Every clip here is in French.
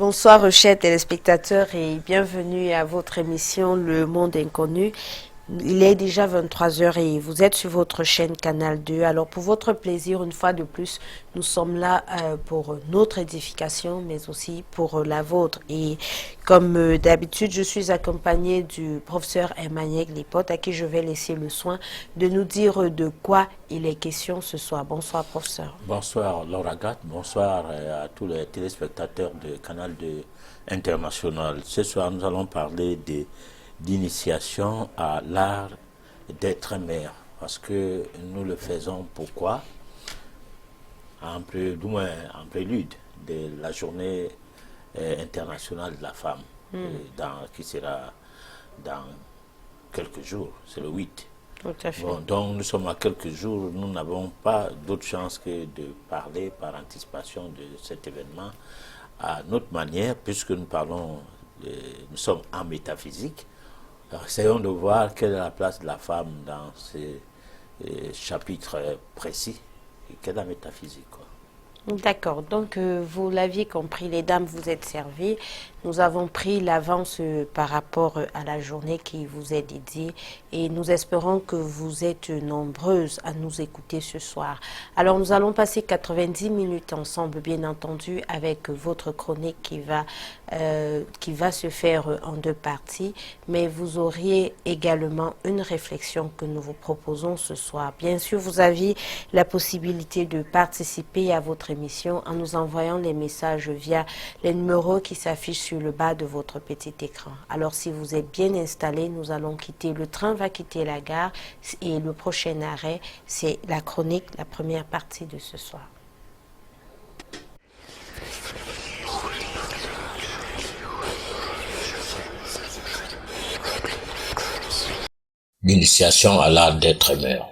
Bonsoir, chers téléspectateurs, et bienvenue à votre émission Le Monde Inconnu. Il est déjà 23 heures et vous êtes sur votre chaîne Canal 2. Alors, pour votre plaisir, une fois de plus, nous sommes là pour notre édification, mais aussi pour la vôtre. Et comme d'habitude, je suis accompagnée du professeur Emmanuel Lipote, à qui je vais laisser le soin de nous dire de quoi il est question ce soir. Bonsoir, professeur. Bonsoir Laura Gatt, bonsoir à tous les téléspectateurs de Canal 2 International. Ce soir, nous allons parler d'initiation à l'art d'être mère, parce que nous le faisons pourquoi du moins en prélude de la journée internationale de la femme, qui sera dans quelques jours, c'est le 8. Tout à fait. Bon, donc nous sommes à quelques jours, nous n'avons pas d'autre chance que de parler par anticipation de cet événement à notre manière, puisque nous nous sommes en métaphysique. Alors, essayons de voir quelle est la place de la femme dans ces chapitres précis, et quelle est la métaphysique, quoi. D'accord, donc vous l'aviez compris, les dames, vous êtes servies. Nous avons pris l'avance par rapport à la journée qui vous est dédiée et nous espérons que vous êtes nombreuses à nous écouter ce soir. Alors nous allons passer 90 minutes ensemble, bien entendu, avec votre chronique qui va se faire en deux parties, mais vous auriez également une réflexion que nous vous proposons ce soir. Bien sûr, vous avez la possibilité de participer à votre émission en nous envoyant les messages via les numéros qui s'affichent sur le bas de votre petit écran. Alors si vous êtes bien installé, nous allons quitter, le train va quitter la gare et le prochain arrêt, c'est la chronique, la première partie de ce soir. L'initiation à l'art d'être mère.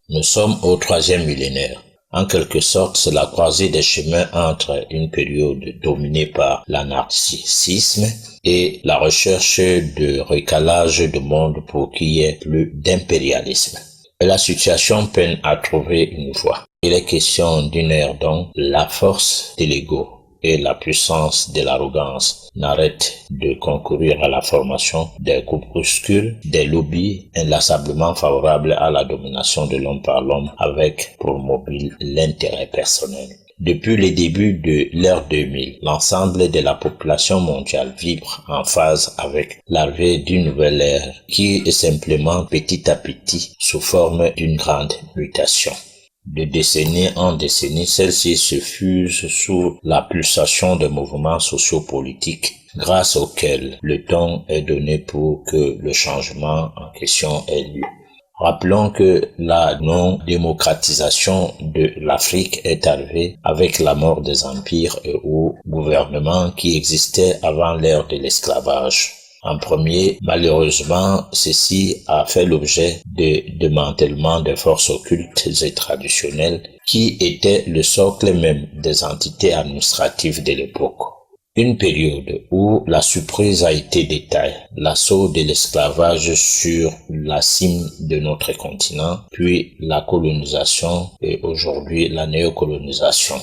Nous sommes au 3e millénaire. En quelque sorte, c'est la croisée des chemins entre une période dominée par l'anarchisme et la recherche de recalage de monde pour qu'il y ait plus d'impérialisme. Et la situation peine à trouver une voie. Il est question d'une ère dont la force de l'ego et la puissance de l'arrogance n'arrêtent de concourir à la formation des groupuscules, des lobbies inlassablement favorables à la domination de l'homme par l'homme avec pour mobile l'intérêt personnel. Depuis les débuts de l'ère 2000, l'ensemble de la population mondiale vibre en phase avec l'arrivée d'une nouvelle ère qui s'implémente petit à petit sous forme d'une grande mutation. De décennie en décennie, celle-ci se fuse sous la pulsation de mouvements sociopolitiques grâce auxquels le temps est donné pour que le changement en question ait lieu. Rappelons que la non-démocratisation de l'Afrique est arrivée avec la mort des empires et aux gouvernements qui existaient avant l'ère de l'esclavage. En premier, malheureusement, ceci a fait l'objet de démantèlement des forces occultes et traditionnelles qui étaient le socle même des entités administratives de l'époque. Une période où la surprise a été de taille, l'assaut de l'esclavage sur la cime de notre continent, puis la colonisation et aujourd'hui la néocolonisation.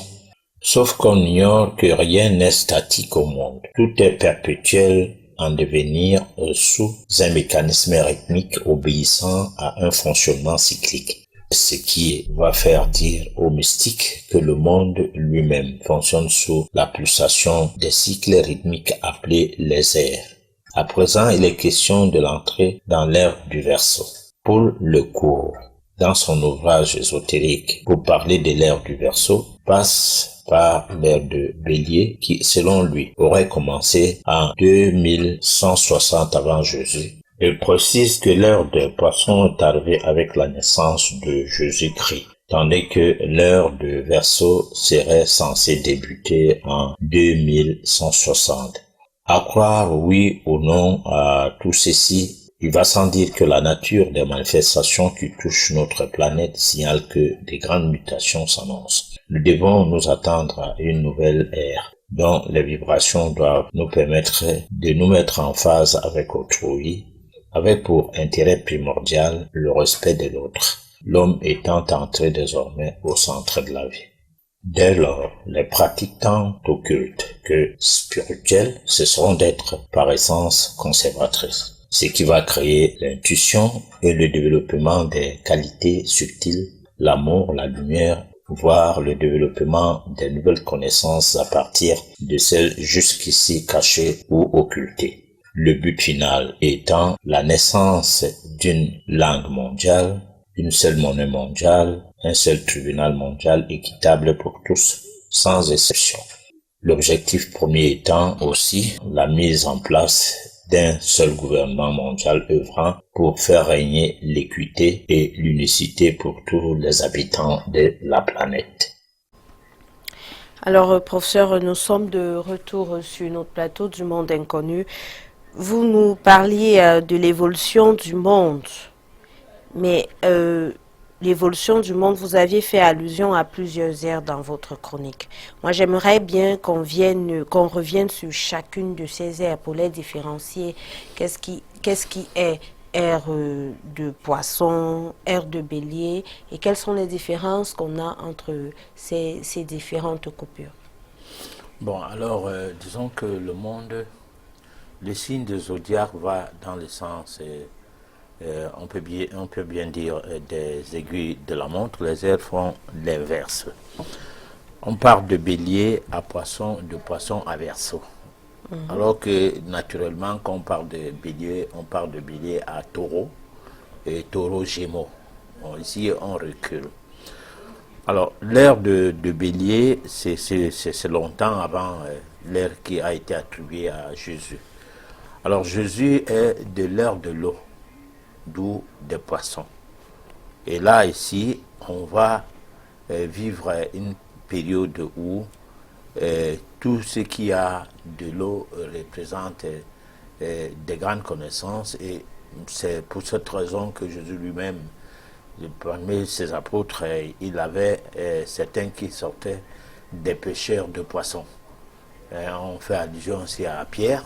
Sauf qu'on ignore que rien n'est statique au monde, tout est perpétuel en devenir sous un mécanisme rythmique obéissant à un fonctionnement cyclique. Ce qui va faire dire aux mystiques que le monde lui-même fonctionne sous la pulsation des cycles rythmiques appelés les ères. À présent, il est question de l'entrée dans l'ère du Verseau. Paul Lecourt, dans son ouvrage ésotérique pour parler de l'ère du Verseau, passe par l'ère de Bélier qui, selon lui, aurait commencé en 2160 avant Jésus. Il précise que l'ère des Poissons est arrivée avec la naissance de Jésus-Christ, tandis que l'ère de Verseau serait censée débuter en 2160. À croire oui ou non à tout ceci, il va sans dire que la nature des manifestations qui touchent notre planète signale que des grandes mutations s'annoncent. Nous devons nous attendre à une nouvelle ère dont les vibrations doivent nous permettre de nous mettre en phase avec autrui, avec pour intérêt primordial le respect de l'autre, l'homme étant entré désormais au centre de la vie. Dès lors, les pratiques tant occultes que spirituelles cesseront d'être par essence conservatrices, ce qui va créer l'intuition et le développement des qualités subtiles, l'amour, la lumière, voire le développement des nouvelles connaissances à partir de celles jusqu'ici cachées ou occultées. Le but final étant la naissance d'une langue mondiale, une seule monnaie mondiale, un seul tribunal mondial équitable pour tous, sans exception. L'objectif premier étant aussi la mise en place d'un seul gouvernement mondial œuvrant pour faire régner l'équité et l'unicité pour tous les habitants de la planète. Alors, professeur, nous sommes de retour sur notre plateau du monde inconnu. Vous nous parliez de l'évolution du monde, mais l'évolution du monde, vous aviez fait allusion à plusieurs ères dans votre chronique. Moi, j'aimerais bien qu'on revienne sur chacune de ces ères pour les différencier. Qu'est-ce qui est ère de poisson, ère de bélier, et quelles sont les différences qu'on a entre ces différentes coupures? Bon, alors, disons que le monde, le signe de zodiaque va dans le sens, on peut bien dire, des aiguilles de la montre. Les airs font l'inverse. On part de bélier à poisson, de poisson à verseau. Alors que naturellement, quand on parle de bélier, on parle de bélier à taureau et taureau gémeaux. Bon, ici, on recule. Alors, l'ère de bélier, c'est longtemps avant l'ère qui a été attribuée à Jésus. Alors, Jésus est de l'ère de l'eau, d'où des poissons. Et là, ici, on va vivre une période où tout ce qui a de l'eau représente des grandes connaissances, et c'est pour cette raison que Jésus lui-même, parmi ses apôtres, il avait certains qui sortaient des pêcheurs de poissons. On fait allusion aussi à Pierre,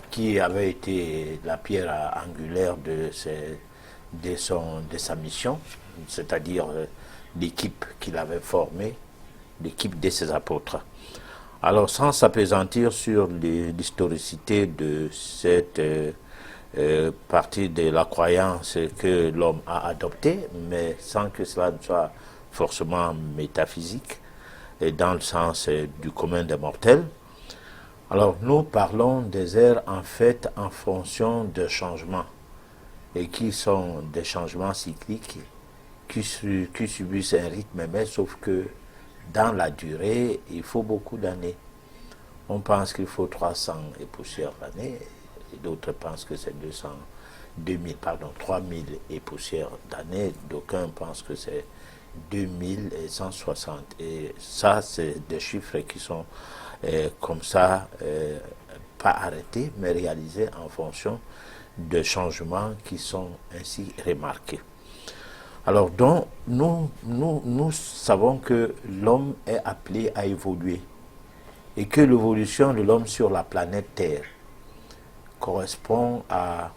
qui avait été la pierre angulaire de sa mission, c'est-à-dire l'équipe qu'il avait formée, l'équipe de ses apôtres. Alors, sans s'appesantir sur l'historicité de cette partie de la croyance que l'homme a adoptée, mais sans que cela ne soit forcément métaphysique, et dans le sens du commun des mortels. Alors, nous parlons des ères en fait en fonction de changements, et qui sont des changements cycliques qui subissent un rythme, mais sauf que dans la durée, il faut beaucoup d'années. On pense qu'il faut 300 et poussières d'années, et d'autres pensent que c'est 3000 et poussières d'années, d'aucuns pensent que c'est 2160. Et ça, c'est des chiffres qui sont comme ça, pas arrêtés, mais réalisés en fonction de changements qui sont ainsi remarqués. Alors, donc, nous savons que l'homme est appelé à évoluer, et que l'évolution de l'homme sur la planète Terre correspond à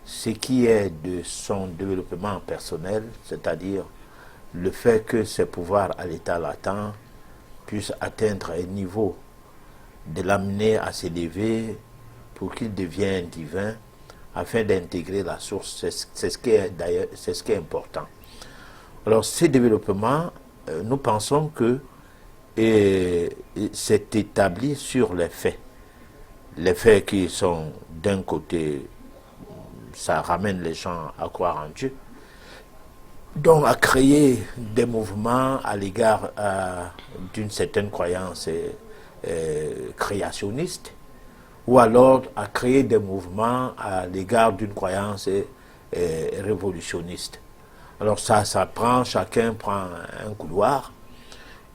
ce qui est de son développement personnel, c'est-à-dire le fait que ses pouvoirs à l'état latent puissent atteindre un niveau de l'amener à s'élever pour qu'il devienne divin, afin d'intégrer la source. C'est ce qui est important. Alors, ces développements, nous pensons que c'est établi sur les faits. Les faits qui sont, d'un côté, ça ramène les gens à croire en Dieu, donc à créer des mouvements à l'égard d'une certaine croyance créationniste, ou alors à créer des mouvements à l'égard d'une croyance révolutionniste. Alors ça prend, chacun prend un couloir,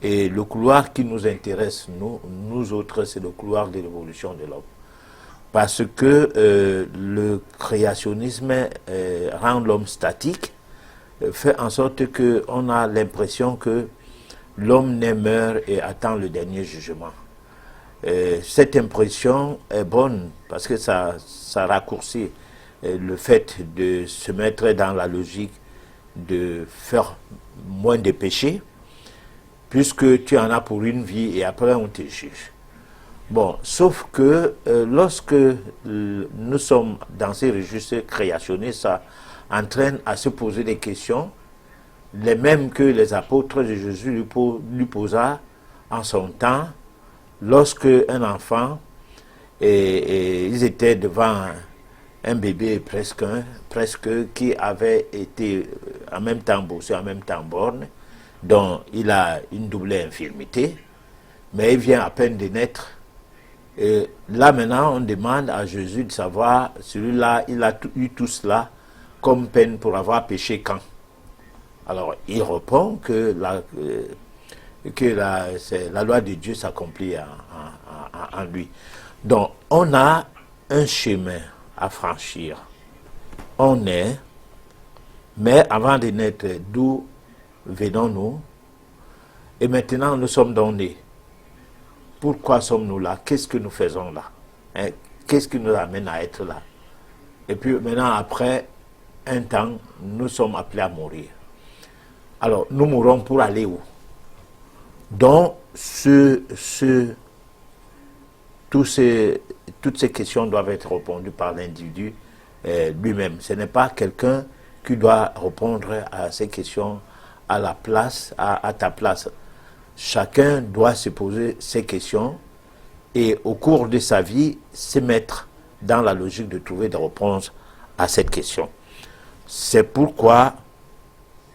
et le couloir qui nous intéresse, nous autres, c'est le couloir de l'évolution de l'homme. Parce que le créationnisme rend l'homme statique, fait en sorte qu'on a l'impression que l'homme naît, meurt et attend le dernier jugement. Cette impression est bonne parce que ça raccourcit le fait de se mettre dans la logique de faire moins de péchés, puisque tu en as pour une vie et après on te juge. Bon, sauf que lorsque nous sommes dans ces registres créationnistes, ça entraîne à se poser des questions, les mêmes que les apôtres de Jésus lui posa en son temps, lorsque un enfant, et ils étaient devant un bébé presque qui avait été en même temps bossé, en même temps borné, dont il a une double infirmité, mais il vient à peine de naître. Et là maintenant, on demande à Jésus de savoir, celui-là, il a eu tout cela comme peine pour avoir péché quand. Alors, il répond que la loi de Dieu s'accomplit en lui. Donc, on a un chemin à franchir. On est, mais avant de naître, d'où venons-nous? Et maintenant, nous sommes donnés. Pourquoi sommes-nous là? Qu'est-ce que nous faisons là? Hein? Qu'est-ce qui nous amène à être là? Et puis maintenant, après un temps, nous sommes appelés à mourir. Alors, nous mourrons pour aller où? Donc, toutes ces questions doivent être répondues par l'individu lui-même. Ce n'est pas quelqu'un qui doit répondre à ces questions à la place, à ta place. Chacun doit se poser ces questions et au cours de sa vie se mettre dans la logique de trouver des réponses à cette question. C'est pourquoi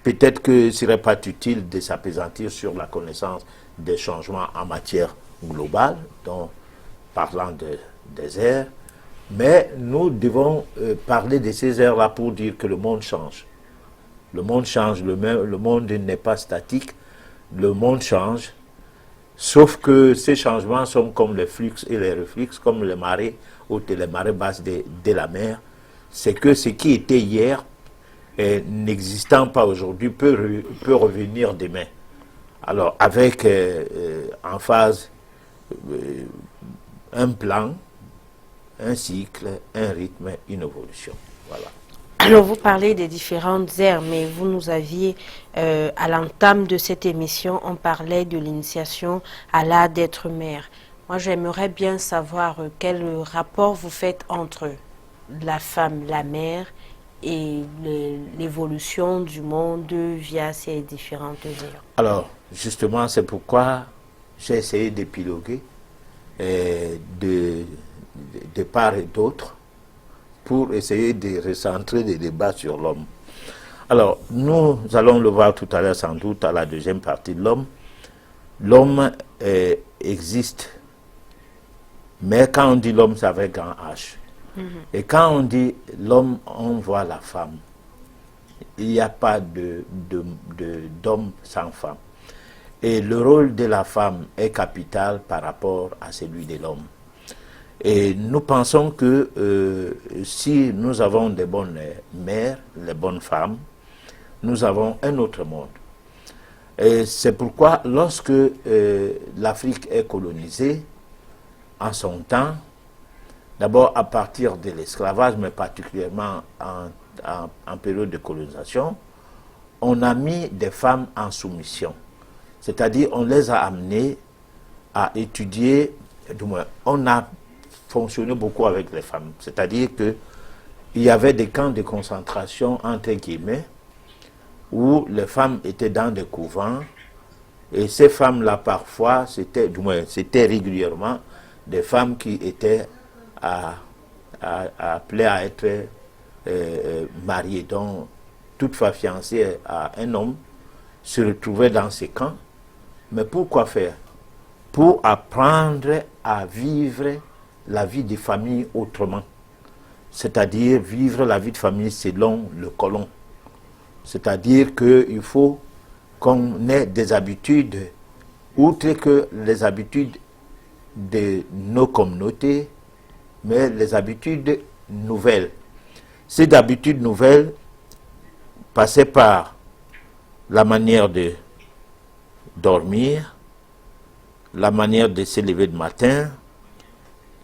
peut-être que ce serait pas utile de s'appesantir sur la connaissance des changements en matière globale, donc parlant des airs, mais nous devons parler de ces airs-là pour dire que le monde change. Le monde change, le monde n'est pas statique, le monde change, sauf que ces changements sont comme les flux et les reflux, comme les marées hautes et les marées basses de la mer. C'est que ce qui était hier, n'existant pas aujourd'hui, peut revenir demain. Alors, avec en phase un plan, un cycle, un rythme, une évolution. Voilà. Alors, vous parlez des différentes ères, mais vous nous aviez, à l'entame de cette émission, on parlait de l'initiation à l'art d'être mère. Moi, j'aimerais bien savoir quel rapport vous faites entre la femme, la mère, et l'évolution du monde via ces différentes ères. Alors, justement, c'est pourquoi j'ai essayé d'épiloguer de part et d'autre pour essayer de recentrer les débats sur l'homme. Alors, nous allons le voir tout à l'heure sans doute à la deuxième partie de l'homme. L'homme existe, mais quand on dit l'homme, c'est avec un H. Et quand on dit l'homme, on voit la femme. Il n'y a pas d'homme sans femme. Et le rôle de la femme est capital par rapport à celui de l'homme. Et nous pensons que si nous avons des bonnes mères, les bonnes femmes, nous avons un autre monde. Et c'est pourquoi lorsque l'Afrique est colonisée, en son temps, d'abord à partir de l'esclavage, mais particulièrement en période de colonisation, on a mis des femmes en soumission. C'est-à-dire on les a amenées à étudier, du moins on a fonctionné beaucoup avec les femmes. C'est-à-dire qu'il y avait des camps de concentration, entre guillemets, où les femmes étaient dans des couvents, et ces femmes-là parfois, c'était régulièrement des femmes qui étaient appelées à être mariées. Donc, toute femme fiancée à un homme se retrouvait dans ces camps. Mais pourquoi faire? Pour apprendre à vivre la vie de famille autrement. C'est-à-dire vivre la vie de famille selon le colon. C'est-à-dire qu'il faut qu'on ait des habitudes, outre que les habitudes de nos communautés, mais les habitudes nouvelles. Ces habitudes nouvelles passaient par la manière de dormir, la manière de se lever le matin.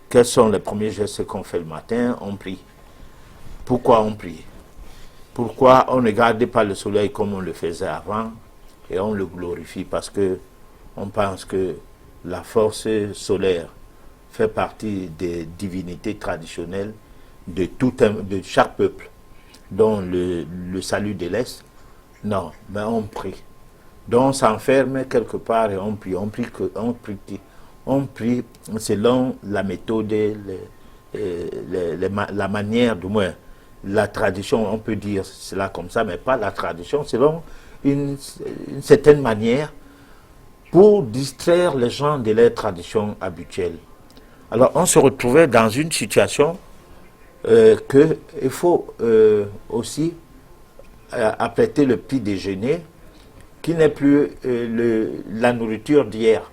Quels sont les premiers gestes qu'on fait le matin? On prie. Pourquoi on prie? Pourquoi on ne regarde pas le soleil comme on le faisait avant et on le glorifie? Parce que on pense que la force solaire fait partie des divinités traditionnelles de chaque peuple, dont le salut de l'Est. Non, mais on prie. Donc on s'enferme quelque part et on prie. On prie selon la méthode, la manière, du moins, la tradition, on peut dire cela comme ça, mais pas la tradition, selon une certaine manière, pour distraire les gens de leur tradition habituelle. Alors on se retrouvait dans une situation qu'il faut aussi apprêter le petit déjeuner, qui n'est plus la nourriture d'hier,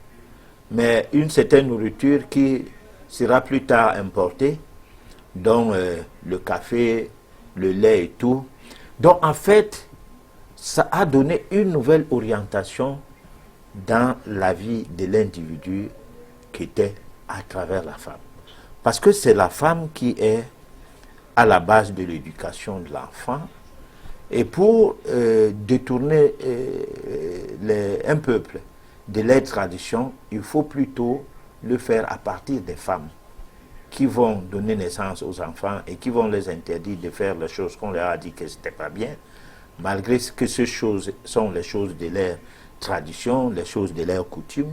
mais une certaine nourriture qui sera plus tard importée, dont le café, le lait et tout. Donc en fait, ça a donné une nouvelle orientation dans la vie de l'individu qui était à travers la femme. Parce que c'est la femme qui est à la base de l'éducation de l'enfant. Et pour détourner un peuple de leur tradition, il faut plutôt le faire à partir des femmes qui vont donner naissance aux enfants et qui vont les interdire de faire les choses qu'on leur a dit que ce n'était pas bien, malgré que ces choses sont les choses de leur tradition, les choses de leur coutume,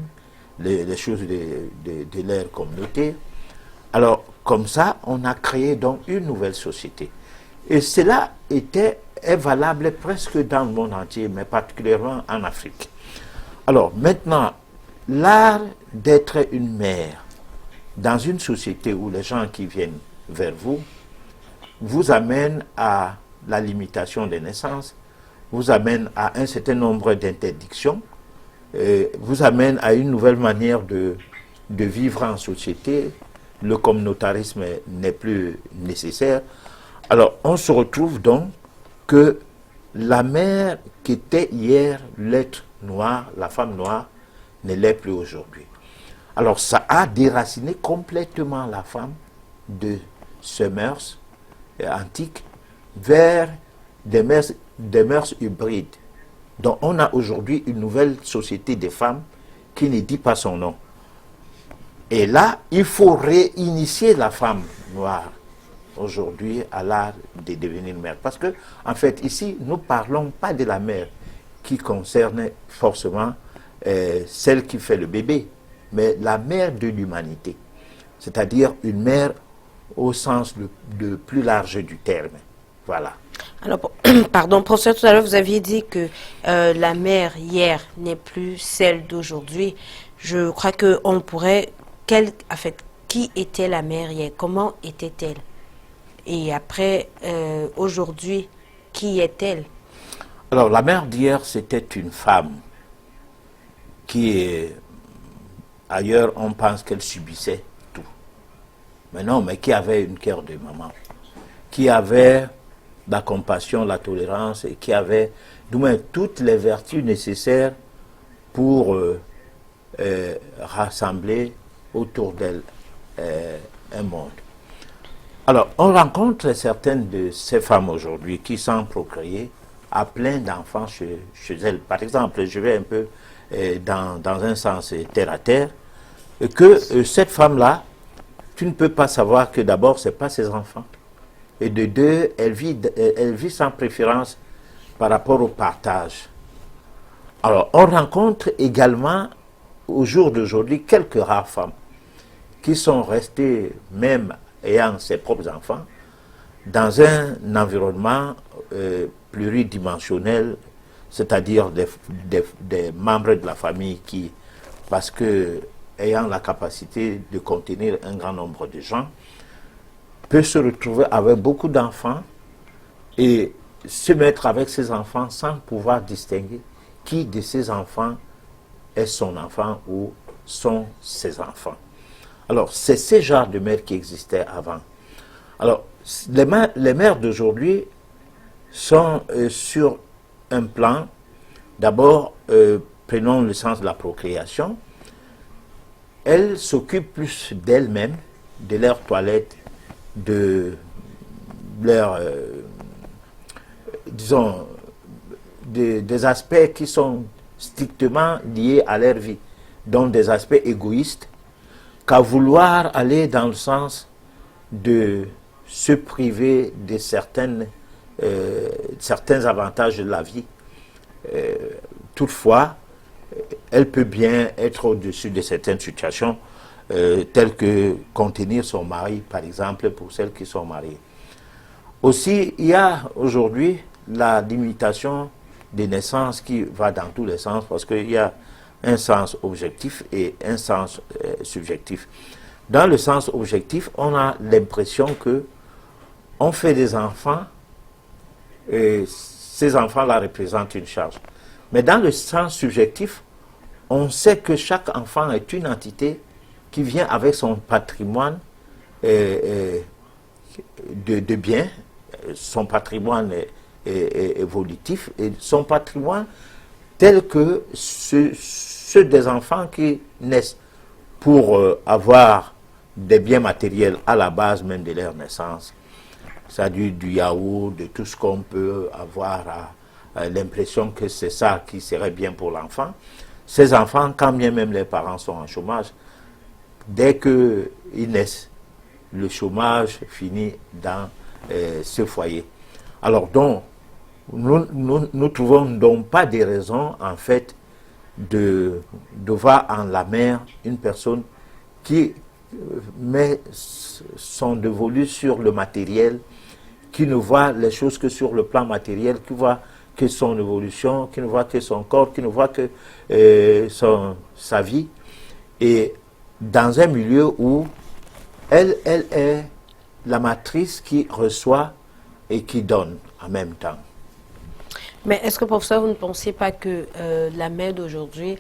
les choses de leur communauté. Alors, comme ça, on a créé donc une nouvelle société. Et cela est valable presque dans le monde entier, mais particulièrement en Afrique. Alors, maintenant, l'art d'être une mère dans une société où les gens qui viennent vers vous amènent à la limitation des naissances, vous amènent à un certain nombre d'interdictions, vous amènent à une nouvelle manière de vivre en société. Le communautarisme n'est plus nécessaire. Alors, on se retrouve donc que la mère qui était hier l'être noir, la femme noire, ne l'est plus aujourd'hui. Alors, ça a déraciné complètement la femme de ces mœurs antiques vers des mœurs hybrides. Donc, on a aujourd'hui une nouvelle société des femmes qui ne dit pas son nom. Et là, il faut réinitier la femme noire aujourd'hui à l'art de devenir mère. Parce que, en fait, ici, nous ne parlons pas de la mère qui concerne forcément celle qui fait le bébé, mais la mère de l'humanité. C'est-à-dire une mère au sens le plus large du terme. Voilà. Alors, pardon, professeur, tout à l'heure, vous aviez dit que la mère hier n'est plus celle d'aujourd'hui. Je crois qu'on pourrait... En fait, qui était la mère hier? Comment était-elle? Et après, aujourd'hui, qui est-elle? Alors, la mère d'hier, c'était une femme qui, ailleurs, on pense qu'elle subissait tout. Mais non, mais qui avait une cœur de maman, qui avait la compassion, la tolérance, et qui avait, du moins, toutes les vertus nécessaires pour rassembler autour d'elle un monde. Alors, on rencontre certaines de ces femmes aujourd'hui qui, sans procréer, a plein d'enfants chez elles. Par exemple, je vais un peu dans un sens terre à terre, que cette femme-là, tu ne peux pas savoir que d'abord, ce n'est pas ses enfants. Et de deux, elle vit sans préférence par rapport au partage. Alors, on rencontre également, au jour d'aujourd'hui, quelques rares femmes qui sont restées, même ayant ses propres enfants, dans un environnement pluridimensionnel, c'est-à-dire des membres de la famille qui, parce que ayant la capacité de contenir un grand nombre de gens, peut se retrouver avec beaucoup d'enfants et se mettre avec ses enfants sans pouvoir distinguer qui de ses enfants est son enfant ou sont ses enfants. Alors, c'est ce genre de mères qui existaient avant. Alors, les mères d'aujourd'hui sont sur un plan, d'abord, prenons le sens de la procréation, elles s'occupent plus d'elles-mêmes, de leur toilette, de leur, disons, des aspects qui sont strictement liés à leur vie. donc des aspects égoïstes, qu'à vouloir aller dans le sens de se priver de certains avantages de la vie. Toutefois, elle peut bien être au-dessus de certaines situations, telles que contenir son mari, par exemple, pour celles qui sont mariées. Aussi, il y a aujourd'hui la limitation des naissances qui va dans tous les sens, parce qu'il y a un sens objectif et un sens subjectif. Dans le sens objectif, on a l'impression que on fait des enfants et ces enfants-là représentent une charge. Mais dans le sens subjectif, on sait que chaque enfant est une entité qui vient avec son patrimoine de biens, son patrimoine évolutif et son patrimoine tel que ceux des enfants qui naissent pour avoir des biens matériels à la base même de leur naissance, c'est-à-dire du yaourt, de tout ce qu'on peut avoir l'impression que c'est ça qui serait bien pour l'enfant. Ces enfants, quand bien même les parents sont en chômage, dès qu'ils naissent, le chômage finit dans ce foyer. Alors donc, nous trouvons donc pas des raisons, en fait, de voir en la mère une personne qui met son dévolu sur le matériel, qui ne voit les choses que sur le plan matériel, qui voit que son évolution, qui ne voit que son corps, qui ne voit que sa vie, et dans un milieu où elle est la matrice qui reçoit et qui donne en même temps. Mais est-ce que, professeur, vous ne pensez pas que la mère d'aujourd'hui,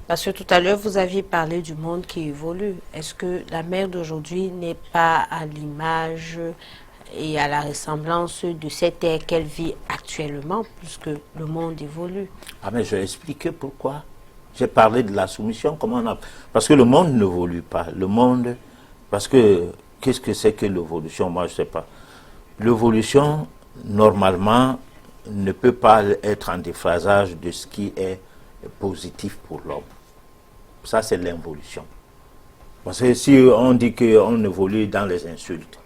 parce que tout à l'heure, vous aviez parlé du monde qui évolue, est-ce que la mère d'aujourd'hui n'est pas à l'image et à la ressemblance de cette ère qu'elle vit actuellement, puisque le monde évolue? Ah mais je vais expliquer pourquoi. J'ai parlé de la soumission, parce que le monde n'évolue pas. Le monde, parce que, qu'est-ce que c'est que l'évolution? Moi, je ne sais pas. L'évolution, normalement, ne peut pas être en déphasage de ce qui est positif pour l'homme. Ça, c'est l'involution. Parce que si on dit qu'on évolue dans les insultes,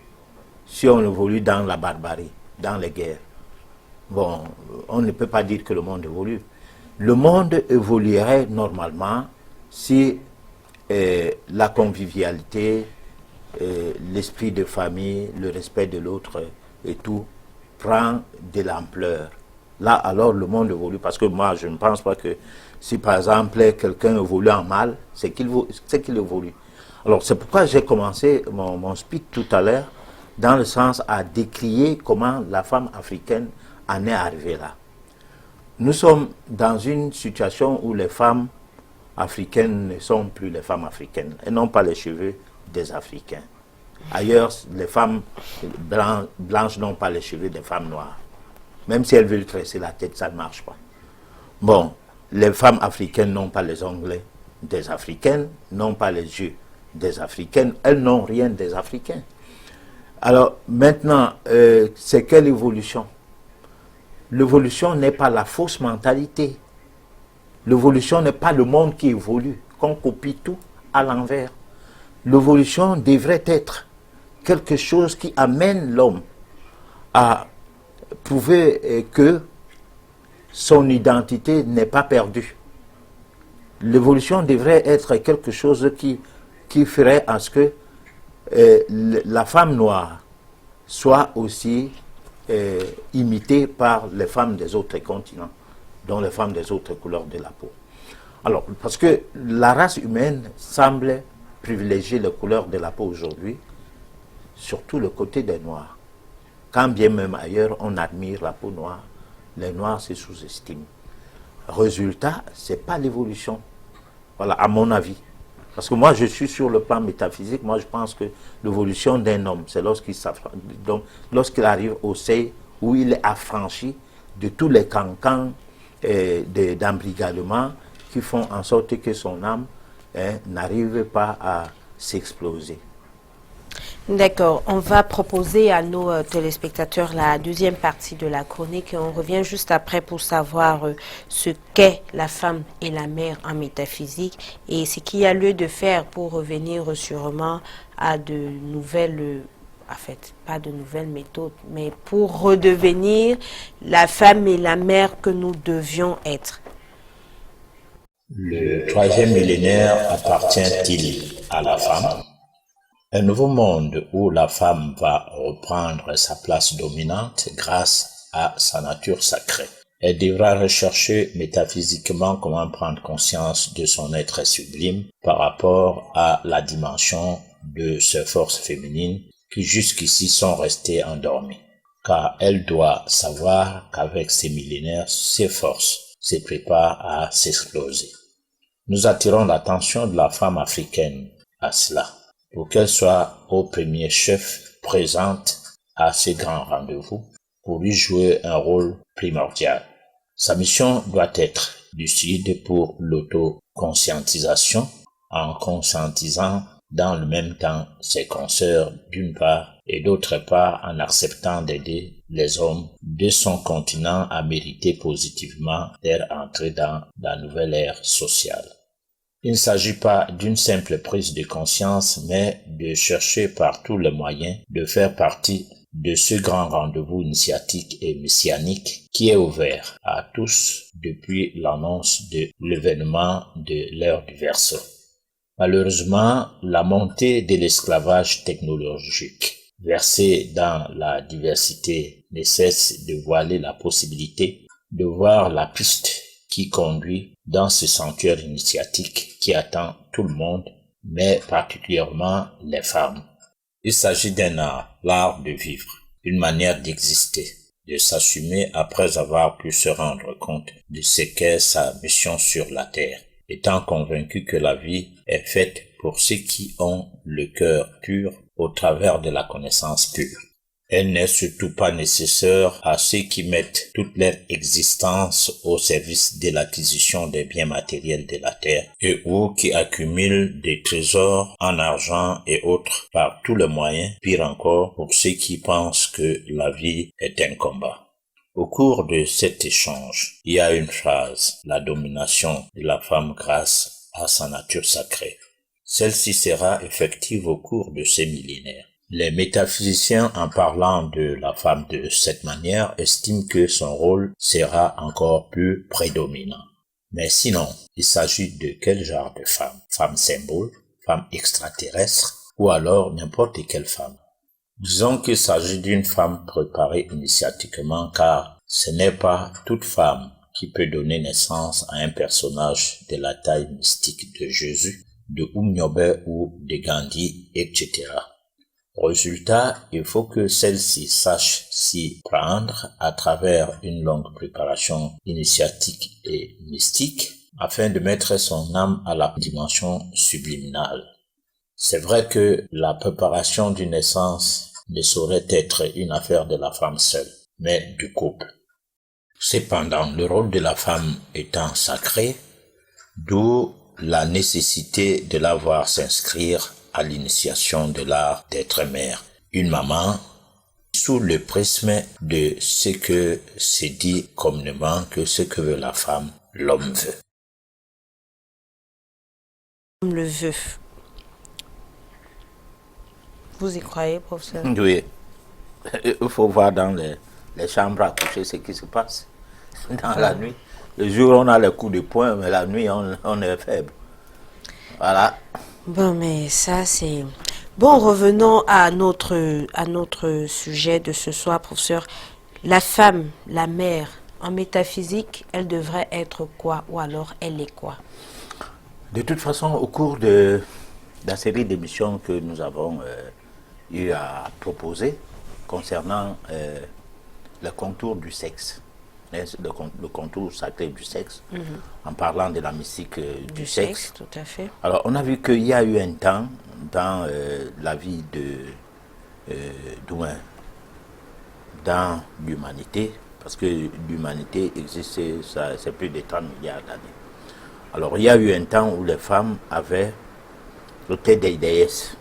si on évolue dans la barbarie, dans les guerres, bon, on ne peut pas dire que le monde évolue. Le monde évoluerait normalement si la convivialité, l'esprit de famille, le respect de l'autre et tout prend de l'ampleur. Là, alors, le monde évolue. Parce que moi, je ne pense pas que si, par exemple, quelqu'un évolue en mal, c'est qu'il évolue. Alors, c'est pourquoi j'ai commencé mon speech tout à l'heure dans le sens à décrier comment la femme africaine en est arrivée là. Nous sommes dans une situation où les femmes africaines ne sont plus les femmes africaines. Elles n'ont pas les cheveux des Africains. Ailleurs, les femmes blanches n'ont pas les cheveux des femmes noires. Même si elles veulent tresser la tête, ça ne marche pas. Bon, les femmes africaines n'ont pas les ongles des Africaines, n'ont pas les yeux des Africaines, elles n'ont rien des Africains. Alors maintenant, c'est quelle évolution? L'évolution n'est pas la fausse mentalité. L'évolution n'est pas le monde qui évolue, qu'on copie tout à l'envers. L'évolution devrait être quelque chose qui amène l'homme à prouver que son identité n'est pas perdue. L'évolution devrait être quelque chose qui ferait à ce que la femme noire soit aussi imitée par les femmes des autres continents, dont les femmes des autres couleurs de la peau. Alors, parce que la race humaine semble privilégier les couleurs de la peau aujourd'hui, surtout le côté des Noirs. Quand bien même ailleurs, on admire la peau noire, les Noirs se sous-estiment. Résultat, ce n'est pas l'évolution. Voilà, à mon avis. Parce que moi, je suis sur le plan métaphysique, moi je pense que l'évolution d'un homme, c'est lorsqu'il arrive au seuil où il est affranchi de tous les cancans d'embrigadement qui font en sorte que son âme n'arrive pas à s'exploser. D'accord, on va proposer à nos téléspectateurs la deuxième partie de la chronique et on revient juste après pour savoir ce qu'est la femme et la mère en métaphysique et ce qu'il y a lieu de faire pour revenir sûrement à de nouvelles, en fait, pas de nouvelles méthodes, mais pour redevenir la femme et la mère que nous devions être. Le troisième millénaire appartient-il à la femme? Un nouveau monde où la femme va reprendre sa place dominante grâce à sa nature sacrée. Elle devra rechercher métaphysiquement comment prendre conscience de son être sublime par rapport à la dimension de ses forces féminines qui jusqu'ici sont restées endormies. Car elle doit savoir qu'avec ces millénaires, ses forces se préparent à s'exploser. Nous attirons l'attention de la femme africaine à cela, pour qu'elle soit au premier chef présente à ces grands rendez-vous, pour lui jouer un rôle primordial. Sa mission doit être lucide pour l'autoconscientisation, en conscientisant dans le même temps ses consoeurs d'une part et d'autre part en acceptant d'aider les hommes de son continent à mériter positivement leur entrée dans la nouvelle ère sociale. Il ne s'agit pas d'une simple prise de conscience, mais de chercher par tous les moyens de faire partie de ce grand rendez-vous initiatique et messianique qui est ouvert à tous depuis l'annonce de l'événement de l'ère du Verseau. Malheureusement, la montée de l'esclavage technologique versé dans la diversité ne cesse de voiler la possibilité de voir la piste qui conduit dans ce sanctuaire initiatique qui attend tout le monde, mais particulièrement les femmes. Il s'agit d'un art, l'art de vivre, une manière d'exister, de s'assumer après avoir pu se rendre compte de ce qu'est sa mission sur la terre, étant convaincu que la vie est faite pour ceux qui ont le cœur pur au travers de la connaissance pure. Elle n'est surtout pas nécessaire à ceux qui mettent toute leur existence au service de l'acquisition des biens matériels de la terre et ou qui accumulent des trésors en argent et autres par tous les moyens, pire encore pour ceux qui pensent que la vie est un combat. Au cours de cet échange, il y a une phrase, la domination de la femme grâce à sa nature sacrée. Celle-ci sera effective au cours de ces millénaires. Les métaphysiciens, en parlant de la femme de cette manière, estiment que son rôle sera encore plus prédominant. Mais sinon, il s'agit de quel genre de femme? Femme symbole, femme extraterrestre, ou alors n'importe quelle femme. Disons qu'il s'agit d'une femme préparée initiatiquement car ce n'est pas toute femme qui peut donner naissance à un personnage de la taille mystique de Jésus, de Oumniobé ou de Gandhi, etc. Résultat, il faut que celle-ci sache s'y prendre à travers une longue préparation initiatique et mystique afin de mettre son âme à la dimension subliminale. C'est vrai que la préparation d'une naissance ne saurait être une affaire de la femme seule, mais du couple. Cependant, le rôle de la femme étant sacré, d'où la nécessité de la voir s'inscrire à l'initiation de l'art d'être mère, une maman, sous le prisme de ce que c'est dit communément que ce que veut la femme, l'homme veut. L'homme le veut. Vous y croyez, professeur? Oui, il faut voir dans les chambres à coucher ce qui se passe dans la nuit. Le jour, on a les coups de poing, mais la nuit, on est faible. Voilà. Bon, mais ça, c'est... Bon, revenons à notre sujet de ce soir, professeur. La femme, la mère, en métaphysique, elle devrait être quoi? Ou alors, elle est quoi? De toute façon, au cours de la série d'émissions que nous avons eu à proposer concernant le contour du sexe, le contour sacré du sexe, en parlant de la mystique du sexe. Tout à fait. Alors, on a vu qu'il y a eu un temps dans la vie d'humain, dans l'humanité, parce que l'humanité existe, c'est plus de 30 milliards d'années. Alors, il y a eu un temps où les femmes étaient des déesses.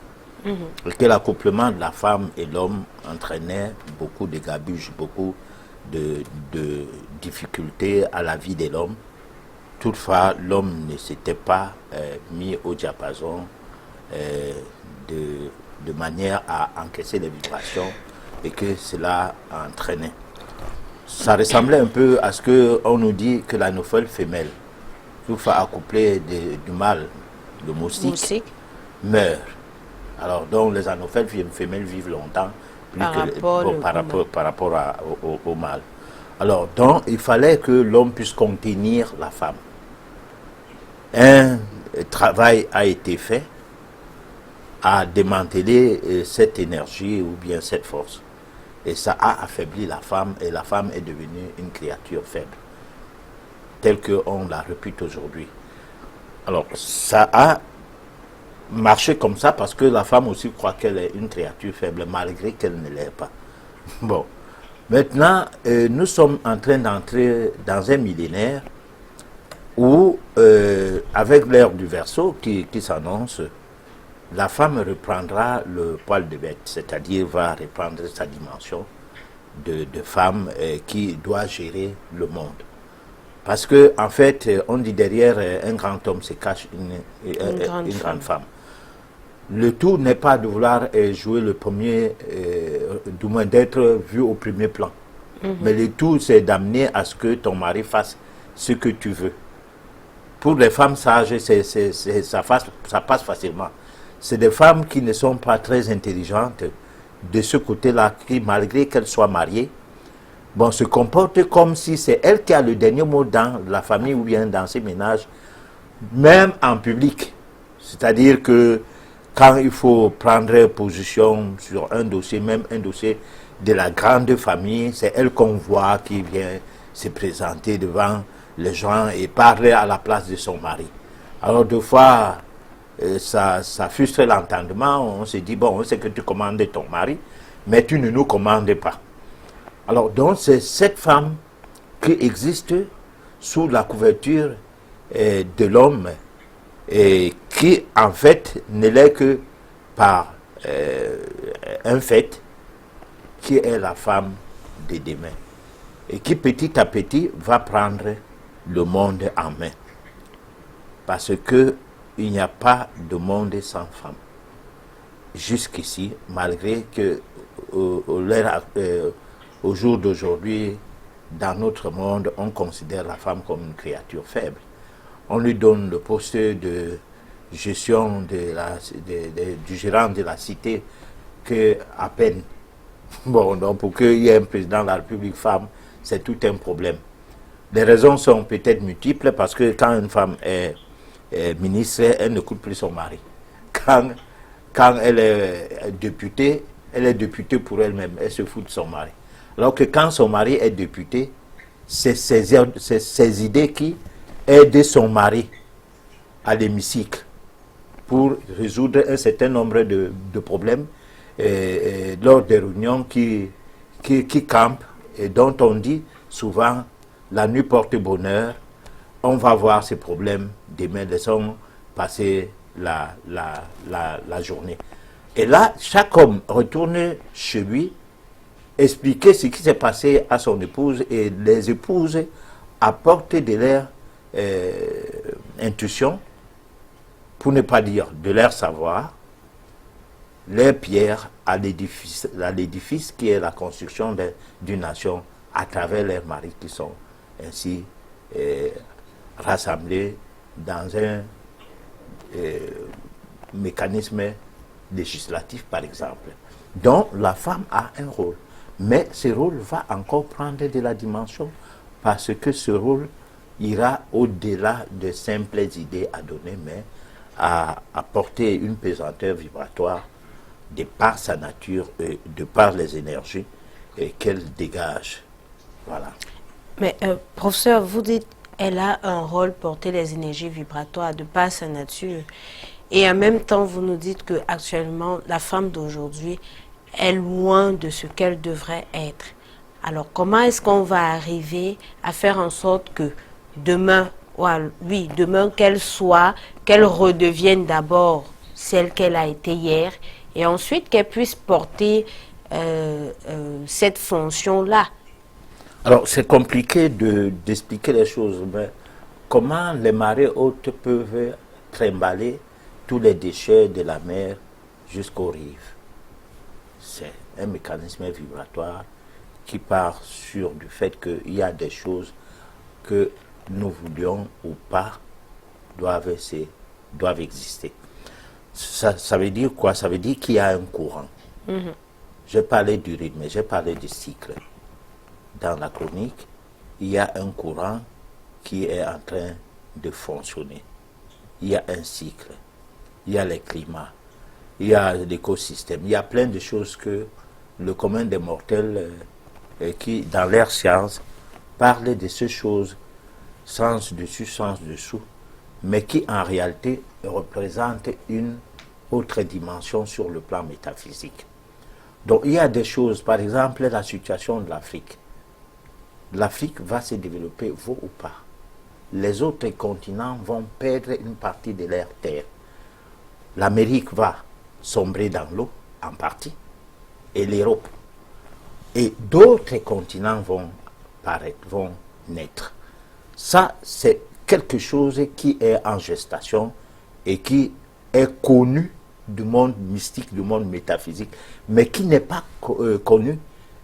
Et que l'accouplement de la femme et l'homme entraînait beaucoup de gabuges, beaucoup de difficultés à la vie de l'homme. Toutefois, l'homme ne s'était pas mis au diapason de manière à encaisser les vibrations et que cela entraînait. Ça ressemblait un peu à ce qu'on nous dit que l'anophèle femelle, toutefois accouplée du mâle, le moustique, meurt. Alors, donc, les anophèles femelles vivent longtemps par rapport au mâle. Alors, donc, il fallait que l'homme puisse contenir la femme. Un travail a été fait à démanteler cette énergie ou bien cette force. Et ça a affaibli la femme et la femme est devenue une créature faible, telle qu'on la répute aujourd'hui. Alors, ça a marché comme ça parce que la femme aussi croit qu'elle est une créature faible malgré qu'elle ne l'est pas. Bon, maintenant, nous sommes en train d'entrer dans un millénaire où, avec l'ère du Verseau qui s'annonce, la femme reprendra le poil de bête, c'est-à-dire va reprendre sa dimension de femme qui doit gérer le monde. Parce que, en fait, on dit derrière un grand homme se cache une grande femme. Le tout n'est pas de vouloir jouer le premier, du moins d'être vu au premier plan. Mais le tout, c'est d'amener à ce que ton mari fasse ce que tu veux. Pour les femmes sages, ça passe facilement. C'est des femmes qui ne sont pas très intelligentes de ce côté-là, qui, malgré qu'elles soient mariées, bon, se comportent comme si c'est elle qui a le dernier mot dans la famille ou bien dans ses ménages, même en public. C'est-à-dire que quand il faut prendre position sur un dossier, même un dossier de la grande famille, c'est elle qu'on voit qui vient se présenter devant les gens et parler à la place de son mari. Alors, deux fois, ça frustre l'entendement. On se dit, bon, on sait que tu commandes ton mari, mais tu ne nous commandes pas. Alors, donc, c'est cette femme qui existe sous la couverture de l'homme et qui, en fait, ne l'est que par un fait qui est la femme de demain et qui, petit à petit, va prendre le monde en main. Parce que il n'y a pas de monde sans femme. Jusqu'ici, malgré que au jour d'aujourd'hui, dans notre monde, on considère la femme comme une créature faible. On lui donne le poste de gestion du gérant de la cité que à peine. Bon, donc pour qu'il y ait un président de la République femme, c'est tout un problème. Les raisons sont peut-être multiples parce que quand une femme est ministre, elle ne coûte plus son mari. Quand elle est députée pour elle-même, elle se fout de son mari. Alors que quand son mari est député, c'est ses idées qui aident son mari à l'hémicycle pour résoudre un certain nombre de problèmes lors des réunions qui campent et dont on dit souvent la nuit porte bonheur. On va voir ces problèmes demain, laissons passer la journée. Et là, chaque homme retourne chez lui, expliquer ce qui s'est passé à son épouse, et les épouses apportent de leur intuition, pour ne pas dire de leur savoir, leur pierre à l'édifice qui est la construction d'une nation à travers leurs maris qui sont ainsi rassemblés dans un mécanisme législatif, par exemple. Donc, la femme a un rôle. Mais ce rôle va encore prendre de la dimension parce que ce rôle ira au-delà de simples idées à donner, mais à apporter une pesanteur vibratoire de par sa nature et de par les énergies qu'elle dégage. Voilà. Mais professeur, vous dites elle a un rôle porter les énergies vibratoires de par sa nature. Et en même temps, vous nous dites que actuellement, la femme d'aujourd'hui est loin de ce qu'elle devrait être. Alors, comment est-ce qu'on va arriver à faire en sorte que demain, demain qu'elle redevienne d'abord celle qu'elle a été hier, et ensuite qu'elle puisse porter cette fonction-là. Alors, c'est compliqué d'expliquer les choses, mais comment les marées hautes peuvent trimballer tous les déchets de la mer jusqu'aux rives? C'est un mécanisme vibratoire qui part sur du fait qu'il y a des choses que nous voulions ou pas doivent exister. Ça veut dire quoi? Ça veut dire qu'il y a un courant. J'ai parlé du rythme, j'ai parlé du cycle. Dans la chronique, il y a un courant qui est en train de fonctionner. Il y a un cycle, il y a les climats, il y a l'écosystème, il y a plein de choses que le commun des mortels qui, dans leur science, parlent de ces choses sens dessus, sens dessous, mais qui en réalité représentent une autre dimension sur le plan métaphysique. Donc il y a des choses, par exemple la situation de l'Afrique. L'Afrique va se développer, vaut ou pas. Les autres continents vont perdre une partie de leur terre. L'Amérique va sombrer dans l'eau, en partie, et l'Europe. Et d'autres continents vont paraître, vont naître. Ça, c'est quelque chose qui est en gestation et qui est connu du monde mystique, du monde métaphysique, mais qui n'est pas connu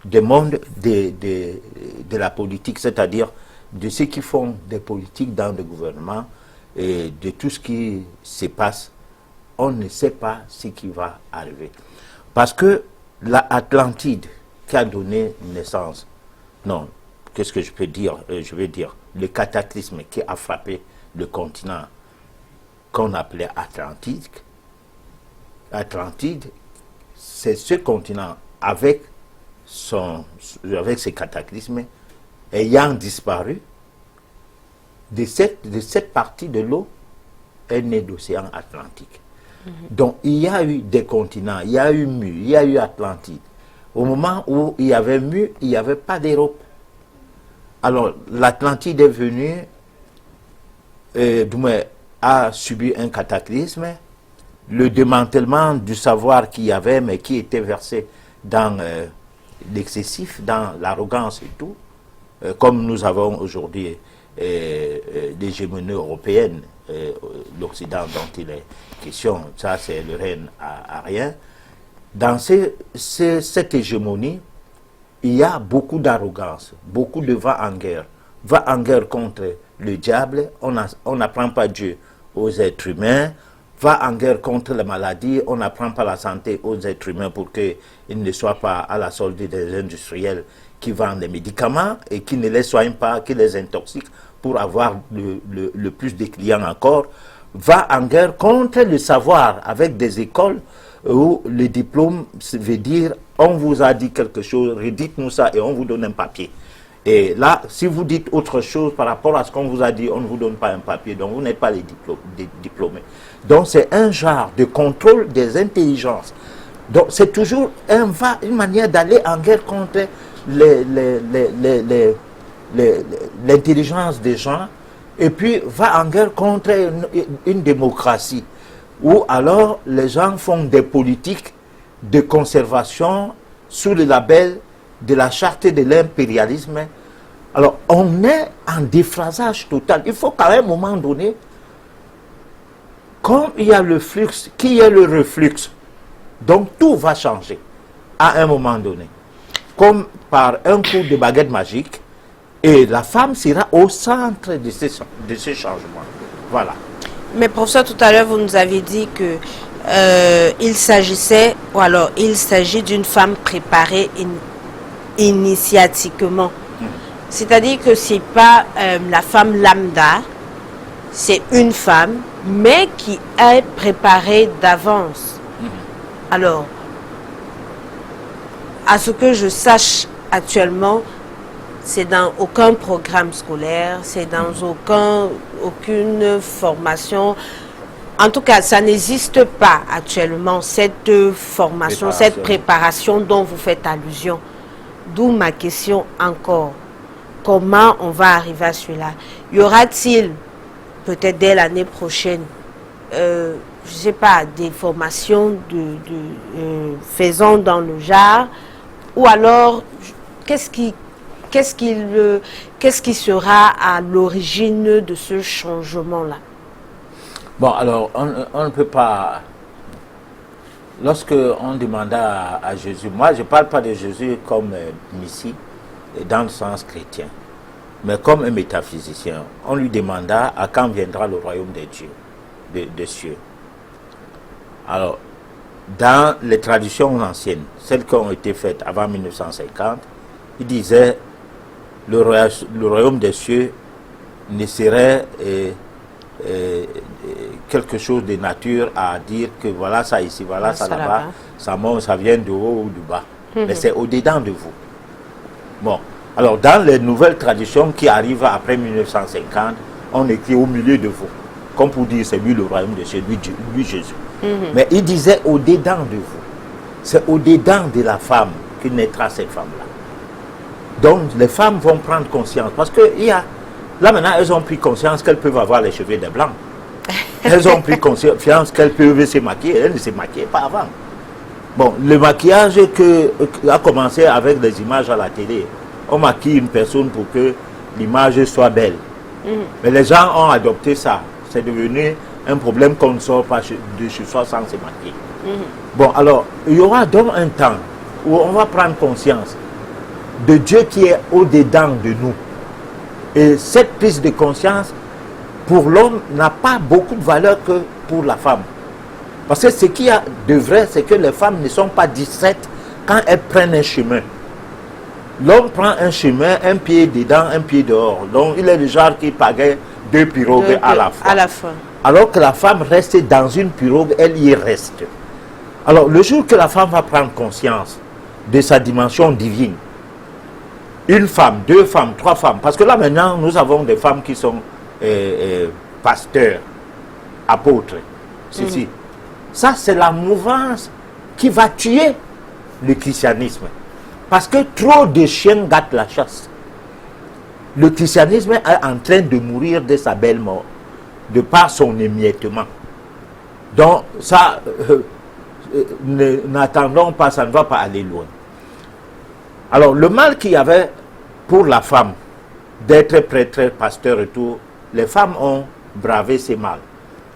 du monde de la politique, c'est-à-dire de ceux qui font des politiques dans le gouvernement et de tout ce qui se passe. On ne sait pas ce qui va arriver. Parce que l'Atlantide qui a donné naissance, non, qu'est-ce que je peux dire? Je vais dire, le cataclysme qui a frappé le continent qu'on appelait Atlantide, c'est ce continent avec ces cataclysmes ayant disparu, de cette partie de l'eau est né l'océan Atlantique. Donc il y a eu des continents, il y a eu Mu, il y a eu Atlantide. Au moment où il y avait Mu, il n'y avait pas d'Europe. Alors l'Atlantide est venu, a subi un cataclysme, le démantèlement du savoir qu'il y avait, mais qui était versé dans l'excessif, dans l'arrogance et tout, comme nous avons aujourd'hui l'hégémonie européenne, l'Occident dont il est question, ça c'est le règne à rien. Dans cette hégémonie, il y a beaucoup d'arrogance, beaucoup de va en guerre contre le diable, on n'apprend pas Dieu aux êtres humains, va en guerre contre la maladie, on n'apprend pas la santé aux êtres humains pour qu'ils ne soient pas à la solde des industriels qui vendent des médicaments et qui ne les soignent pas, qui les intoxiquent pour avoir le plus de clients encore, va en guerre contre le savoir avec des écoles où le diplôme veut dire on vous a dit quelque chose, redites-nous ça et on vous donne un papier. Et là, si vous dites autre chose par rapport à ce qu'on vous a dit, on ne vous donne pas un papier, donc vous n'êtes pas les diplômés. Donc c'est un genre de contrôle des intelligences. Donc c'est toujours une manière d'aller en guerre contre l'intelligence des gens, et puis va en guerre contre une démocratie, où alors les gens font des politiques de conservation sous le label de la charte de l'impérialisme. Alors on est en déphasage total. Il faut qu'à un moment donné, comme il y a le flux, qu'il y ait le reflux, donc tout va changer à un moment donné. Comme par un coup de baguette magique, et la femme sera au centre de ce changement. Voilà. Mais professeur, tout à l'heure, vous nous avez dit que il s'agissait, ou alors il s'agit d'une femme préparée initiatiquement. C'est-à-dire que ce n'est pas la femme lambda, c'est une femme, mais qui est préparée d'avance. Alors, à ce que je sache actuellement, c'est dans aucun programme scolaire, c'est dans aucune formation. En tout cas, ça n'existe pas actuellement, cette formation, cette préparation dont vous faites allusion. D'où ma question encore. Comment on va arriver à cela? Y aura-t-il, peut-être dès l'année prochaine, je sais pas, des formations faisant dans le genre, ou alors qu'est-ce qui sera à l'origine de ce changement-là? Bon, alors, on ne peut pas... Lorsque on demanda à Jésus, moi je ne parle pas de Jésus comme Messie, dans le sens chrétien, mais comme un métaphysicien, on lui demanda à quand viendra le royaume des dieux, des cieux. Alors, dans les traditions anciennes, celles qui ont été faites avant 1950, il disait le royaume des cieux ne serait quelque chose de nature à dire que voilà ça ici, voilà ça là-bas, ça monte, ça vient de haut ou du bas. Mais c'est au-dedans de vous. Bon, alors dans les nouvelles traditions qui arrivent après 1950, on écrit au milieu de vous. Comme pour dire, c'est lui le royaume de Dieu, lui Jésus. Mais il disait au-dedans de vous. C'est au-dedans de la femme que naîtra cette femme-là. Donc les femmes vont prendre conscience. Parce que là maintenant, elles ont pris conscience qu'elles peuvent avoir les cheveux de blanc. Elles ont pris conscience qu'elles peuvent se maquiller. Elles ne se maquillaient pas avant. Bon, le maquillage a commencé avec des images à la télé. On maquille une personne pour que l'image soit belle. Mais les gens ont adopté ça. C'est devenu un problème qu'on ne sort pas de chez soi sans se maquiller. Bon, alors, il y aura donc un temps où on va prendre conscience de Dieu qui est au-dedans de nous. Et cette prise de conscience, pour l'homme, n'a pas beaucoup de valeur que pour la femme. Parce que ce qu'il y a de vrai, c'est que les femmes ne sont pas distraites quand elles prennent un chemin. L'homme prend un chemin, un pied dedans, un pied dehors. Donc, il est le genre qui pagaie 2 pirogues à la fois. Alors que la femme reste dans une pirogue, elle y reste. Alors, le jour que la femme va prendre conscience de sa dimension divine, une femme, 2 femmes, 3 femmes, parce que là maintenant, nous avons des femmes qui sont pasteurs, apôtres, ceci. Ça, c'est la mouvance qui va tuer le christianisme. Parce que trop de chiens gâtent la chasse. Le christianisme est en train de mourir de sa belle mort, de par son émiettement. Donc, ça, n'attendons pas, ça ne va pas aller loin. Alors, le mal qu'il y avait pour la femme d'être prêtre, pasteur et tout, les femmes ont bravé ces mal.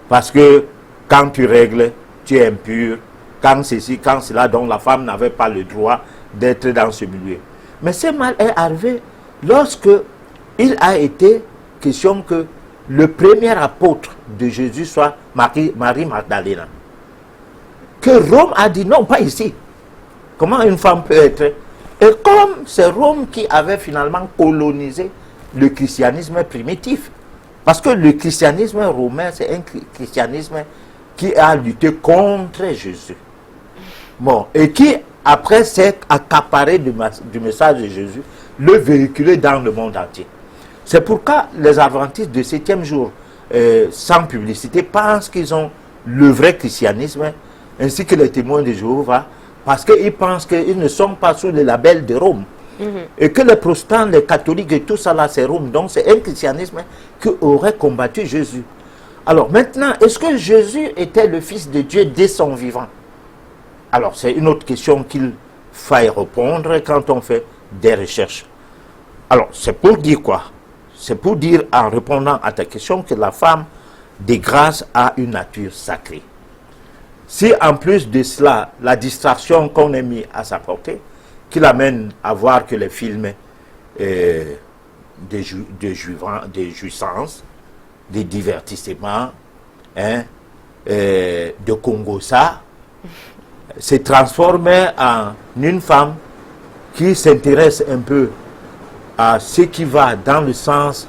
Parce que quand tu règles, tu es impur, quand ceci, quand cela, donc la femme n'avait pas le droit d'être dans ce milieu. Mais ce mal est arrivé lorsque il a été question que le premier apôtre de Jésus soit Marie Magdalena. Que Rome a dit non, pas ici. Comment une femme peut être? Et comme c'est Rome qui avait finalement colonisé le christianisme primitif. Parce que le christianisme romain, c'est un christianisme qui a lutté contre Jésus. Bon, et qui, après s'être accaparé du message de Jésus, le véhiculer dans le monde entier. C'est pourquoi les adventistes de 7e jour, sans publicité, pensent qu'ils ont le vrai christianisme, ainsi que les témoins de Jéhovah, parce qu'ils pensent qu'ils ne sont pas sous le label de Rome. Et que les protestants, les catholiques et tout ça là, c'est Rome. Donc c'est un christianisme qui aurait combattu Jésus. Alors maintenant, est-ce que Jésus était le Fils de Dieu dès son vivant? Alors c'est une autre question qu'il faille répondre quand on fait des recherches. Alors c'est pour dire quoi? C'est pour dire, en répondant à ta question, que la femme de grâce a une nature sacrée. Si en plus de cela, la distraction qu'on a mis à sa portée, qui l'amène à voir que les films de jouissance, de divertissement, de Congo-ça, se transforme en une femme qui s'intéresse un peu à ce qui va dans le sens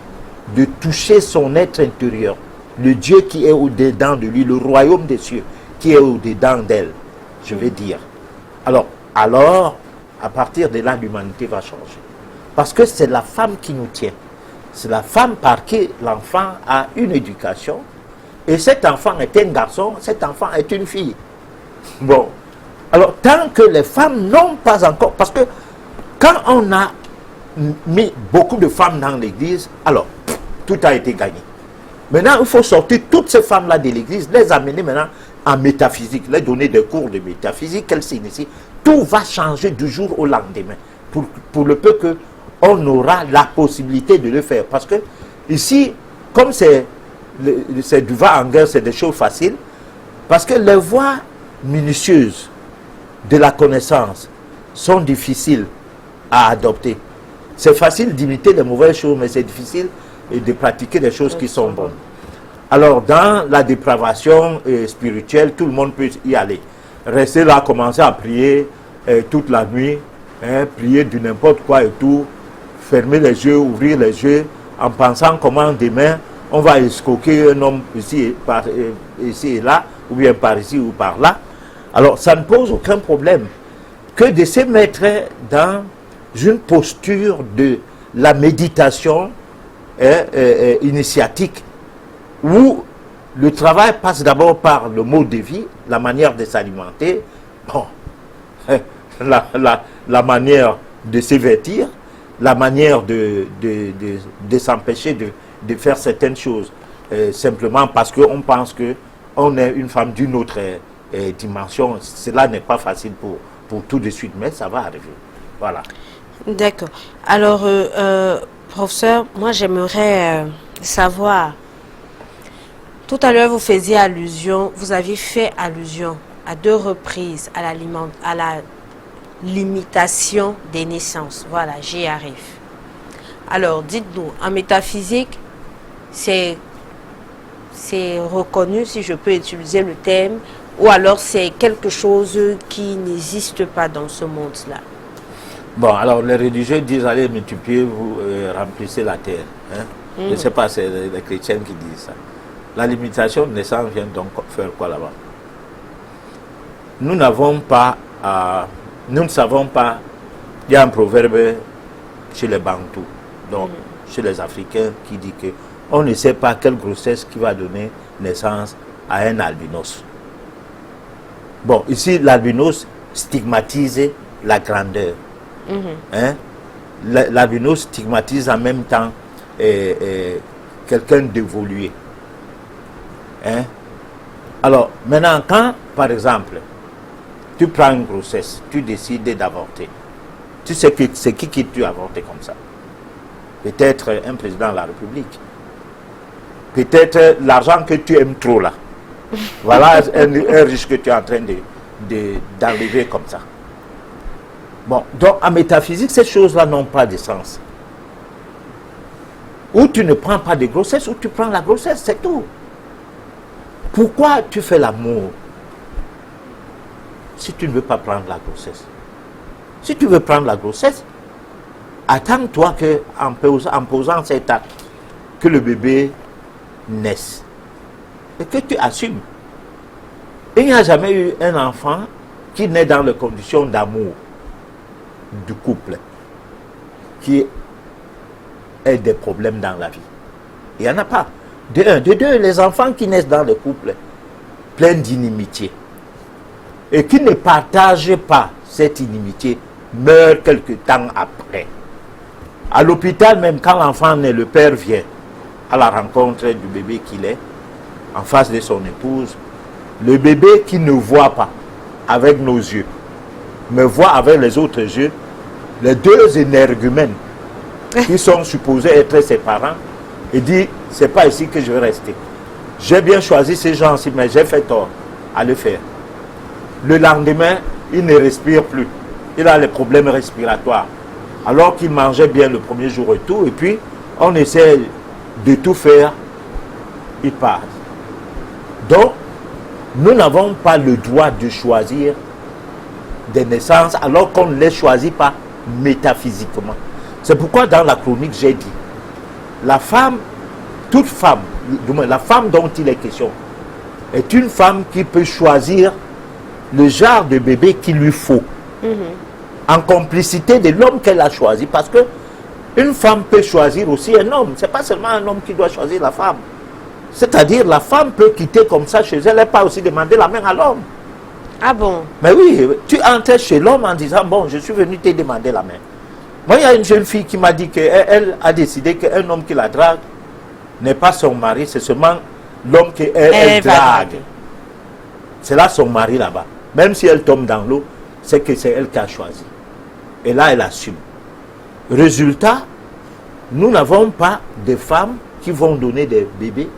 de toucher son être intérieur, le Dieu qui est au-dedans de lui, le royaume des cieux qui est au-dedans d'elle, je vais dire. Alors, à partir de là, l'humanité va changer. Parce que c'est la femme qui nous tient. C'est la femme par qui l'enfant a une éducation. Et cet enfant est un garçon, cet enfant est une fille. Bon. Alors, tant que les femmes n'ont pas encore... Parce que quand on a mis beaucoup de femmes dans l'église, alors, tout a été gagné. Maintenant, il faut sortir toutes ces femmes-là de l'église, les amener maintenant en métaphysique, leur donner des cours de métaphysique, qu'elle s'initie, tout va changer du jour au lendemain. Pour le peu qu'on aura la possibilité de le faire. Parce que ici, comme c'est du va-en-guerre, c'est des choses faciles, parce que les voies minutieuses de la connaissance sont difficiles à adopter. C'est facile d'imiter les mauvaises choses, mais c'est difficile de pratiquer des choses qui sont bonnes. Alors, dans la dépravation spirituelle, tout le monde peut y aller. Rester là, commencer à prier toute la nuit, prier du n'importe quoi et tout, fermer les yeux, ouvrir les yeux, en pensant comment demain, on va escroquer un homme ici et là, ou bien par ici ou par là. Alors, ça ne pose aucun problème que de se mettre dans une posture de la méditation initiatique, où le travail passe d'abord par le mode de vie, la manière de s'alimenter, bon, la manière de se vêtir, la manière de s'empêcher de faire certaines choses, simplement parce qu'on pense qu'on est une femme d'une autre dimension. Cela n'est pas facile pour tout de suite, mais ça va arriver. Voilà. D'accord. Alors, professeur, moi j'aimerais savoir, tout à l'heure vous faisiez allusion, vous aviez fait allusion à 2 reprises à la limitation des naissances. Voilà, j'y arrive. Alors, dites-nous, en métaphysique, c'est reconnu, si je peux utiliser le terme, ou alors c'est quelque chose qui n'existe pas dans ce monde-là? Bon, alors les religieux disent allez multiplier, vous remplissez la terre. Hein? Je ne sais pas, c'est les chrétiens qui disent ça. La limitation de naissance vient donc faire quoi là-bas? Nous n'avons pas, nous ne savons pas, il y a un proverbe chez les Bantous, donc chez les Africains, qui dit que on ne sait pas quelle grossesse qui va donner naissance à un albinos. Bon, ici, l'albinos stigmatise la grandeur. Hein? L'albinos stigmatise en même temps quelqu'un d'évolué. Hein? Alors, maintenant, quand, par exemple, tu prends une grossesse, tu décides d'avorter, tu sais que c'est qui tu as avorté comme ça? Peut-être un président de la République. Peut-être l'argent que tu aimes trop là. Voilà un riche que tu es en train d'enlever comme ça. Bon, donc en métaphysique, ces choses-là n'ont pas de sens. Ou tu ne prends pas de grossesse, ou tu prends la grossesse, c'est tout. Pourquoi tu fais l'amour si tu ne veux pas prendre la grossesse? Si tu veux prendre la grossesse, attends-toi qu'en posant cet acte, que le bébé naisse. Et que tu assumes. Il n'y a jamais eu un enfant qui naît dans les conditions d'amour du couple, qui ait des problèmes dans la vie. Il n'y en a pas. De un. De deux, les enfants qui naissent dans le couple pleins d'inimitié et qui ne partagent pas cette inimitié meurent quelque temps après. À l'hôpital, même quand l'enfant naît, le père vient à la rencontre du bébé qu'il est, en face de son épouse. Le bébé qui ne voit pas avec nos yeux, mais voit avec les autres yeux, les 2 énergumènes qui sont supposés être ses parents, et dit, c'est pas ici que je vais rester. J'ai bien choisi ces gens-ci, mais j'ai fait tort à le faire. Le lendemain, il ne respire plus. Il a les problèmes respiratoires. Alors qu'il mangeait bien le premier jour et tout, et puis on essaie de tout faire, il part. Donc, nous n'avons pas le droit de choisir des naissances alors qu'on ne les choisit pas métaphysiquement. C'est pourquoi dans la chronique, j'ai dit, la femme, toute femme, du moins la femme dont il est question, est une femme qui peut choisir le genre de bébé qu'il lui faut, en complicité de l'homme qu'elle a choisi, parce que une femme peut choisir aussi un homme. Ce n'est pas seulement un homme qui doit choisir la femme. C'est-à-dire la femme peut quitter comme ça chez elle, elle peut aussi demander la main à l'homme. Ah bon? Mais oui, tu entres chez l'homme en disant, bon, je suis venu te demander la main. Moi, il y a une jeune fille qui m'a dit qu'elle a décidé qu'un homme qui la drague n'est pas son mari, c'est seulement l'homme qu'elle drague. C'est là son mari là-bas. Même si elle tombe dans l'eau, c'est que c'est elle qui a choisi. Et là, elle assume. Résultat, nous n'avons pas de femmes qui vont donner des bébés.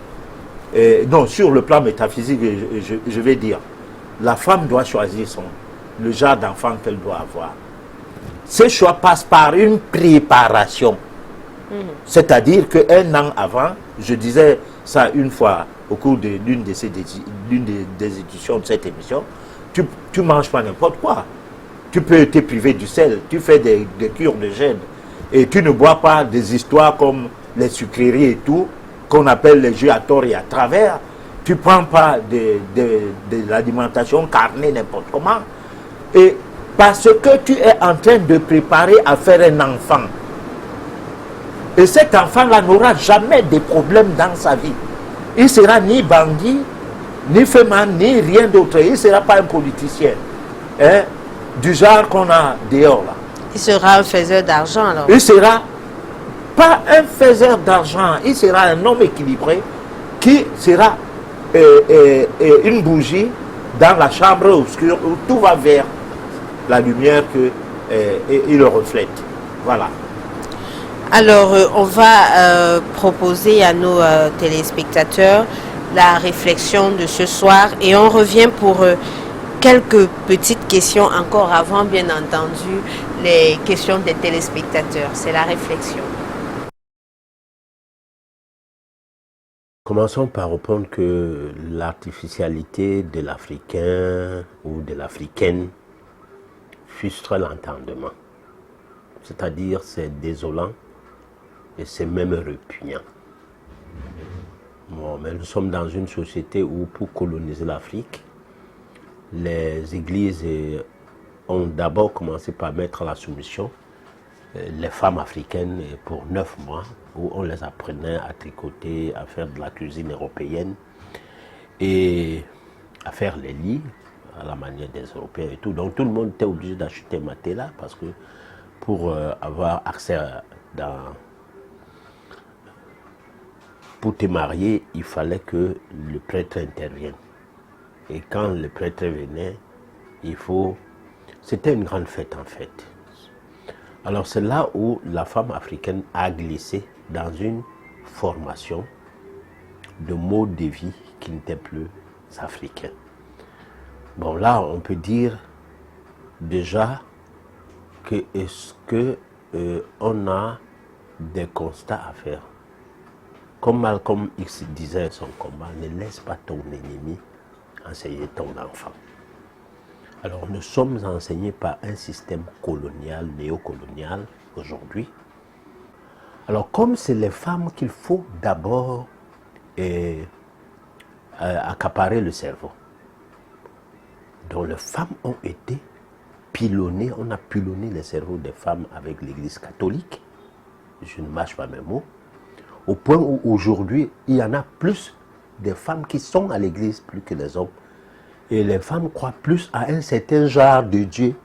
Non, sur le plan métaphysique, je vais dire, la femme doit choisir le genre d'enfant qu'elle doit avoir. Ce choix passe par une préparation. C'est-à-dire qu'un an avant, je disais ça une fois au cours de l'une des éditions de cette émission, tu ne manges pas n'importe quoi. Tu peux te priver du sel, tu fais des cures de jeûne et tu ne bois pas des histoires comme les sucreries et tout, qu'on appelle les jeux à tort et à travers. Tu ne prends pas de l'alimentation carnée n'importe comment. Et parce que tu es en train de préparer à faire un enfant. Et cet enfant-là n'aura jamais de problème dans sa vie. Il ne sera ni bandit, ni fémin, ni rien d'autre. Il ne sera pas un politicien. Hein, du genre qu'on a dehors là. Il sera un faiseur d'argent alors. Il sera pas un faiseur d'argent. Il sera un homme équilibré qui sera une bougie dans la chambre obscure où tout va vers la lumière qu'il le reflète. Voilà. Alors, on va proposer à nos téléspectateurs la réflexion de ce soir et on revient pour quelques petites questions encore avant, bien entendu, les questions des téléspectateurs. C'est la réflexion. Commençons par répondre que l'artificialité de l'Africain ou de l'Africaine frustre l'entendement. C'est-à-dire, c'est désolant et c'est même répugnant. Bon, mais nous sommes dans une société où, pour coloniser l'Afrique, les églises ont d'abord commencé par mettre à la soumission les femmes africaines pour 9 mois, où on les apprenait à tricoter, à faire de la cuisine européenne et à faire les lits à la manière des Européens et tout. Donc tout le monde était obligé d'acheter Matela parce que pour avoir accès pour te marier, il fallait que le prêtre intervienne. Et quand le prêtre venait, c'était une grande fête en fait. Alors c'est là où la femme africaine a glissé dans une formation de mode de vie qui n'était plus africain. Bon là on peut dire déjà que est-ce que on a des constats à faire. Comme Malcolm X disait son combat, ne laisse pas ton ennemi enseigner ton enfant. Alors nous sommes enseignés par un système colonial, néocolonial aujourd'hui. Alors comme c'est les femmes qu'il faut d'abord accaparer le cerveau. Donc les femmes ont été pilonnées, on a pilonné les cerveaux des femmes avec l'église catholique. Je ne mâche pas mes mots. Au point où aujourd'hui, il y en a plus de femmes qui sont à l'église plus que les hommes. Et les femmes croient plus à un certain genre de Dieu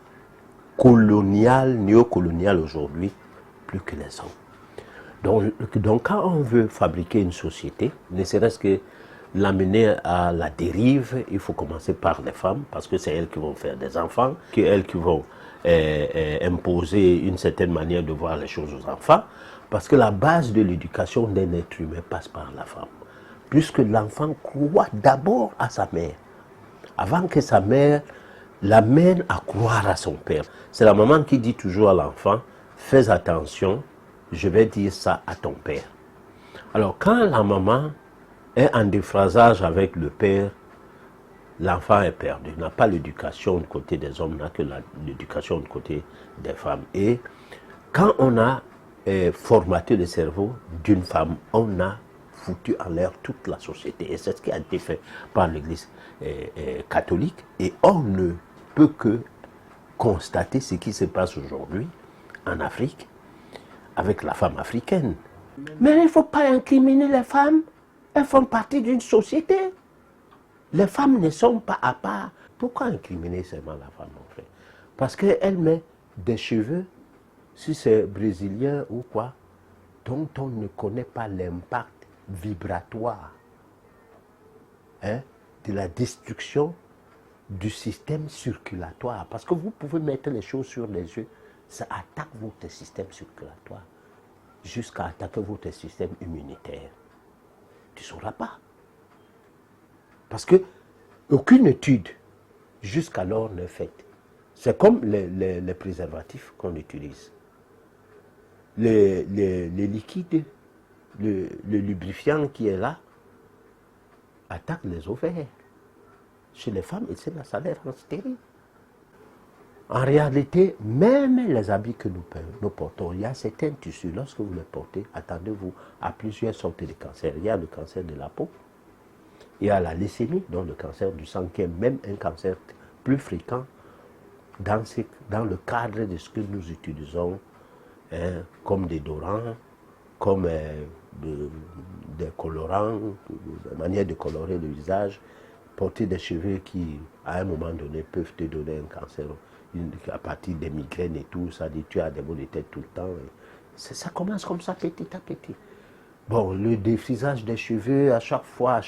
colonial, néocolonial aujourd'hui, plus que les hommes. Donc quand on veut fabriquer une société, ne serait-ce que l'amener à la dérive, il faut commencer par les femmes, parce que c'est elles qui vont faire des enfants, c'est elles qui vont imposer une certaine manière de voir les choses aux enfants, parce que la base de l'éducation d'un être humain passe par la femme. Puisque l'enfant croit d'abord à sa mère, avant que sa mère l'amène à croire à son père. C'est la maman qui dit toujours à l'enfant, fais attention, je vais dire ça à ton père. Alors quand la maman est en déphasage avec le père, l'enfant est perdu. Il n'a pas l'éducation du côté des hommes, il n'a que l'éducation du côté des femmes. Et quand on a formaté le cerveau d'une femme, on a foutu en l'air toute la société. Et c'est ce qui a été fait par l'Église catholique. Et on ne peut que constater ce qui se passe aujourd'hui en Afrique avec la femme africaine. Mais il ne faut pas incriminer les femmes. Elles font partie d'une société. Les femmes ne sont pas à part. Pourquoi incriminer seulement la femme en fait? Parce qu'elle met des cheveux, si c'est brésilien ou quoi, dont on ne connaît pas l'impact vibratoire de la destruction du système circulatoire. Parce que vous pouvez mettre les choses sur les yeux, ça attaque votre système circulatoire jusqu'à attaquer votre système immunitaire. Tu ne sauras pas. Parce que aucune étude jusqu'alors n'est faite. C'est comme les préservatifs qu'on utilise. Les liquides, le lubrifiant qui est là, attaque les ovaires. Chez les femmes, ça les rend stériles. En réalité, même les habits que nous portons, il y a certains tissus, lorsque vous les portez, attendez-vous à plusieurs sortes de cancers. Il y a le cancer de la peau, il y a la leucémie, donc le cancer du sang, qui est même un cancer plus fréquent dans le cadre de ce que nous utilisons comme déodorants, comme des colorants, des manières de colorer le visage, porter des cheveux qui, à un moment donné, peuvent te donner un cancer à partir des migraines et tout, ça dit tu as des maux de tête tout le temps. Ça commence comme ça petit à petit. Bon, le défrisage des cheveux à chaque fois,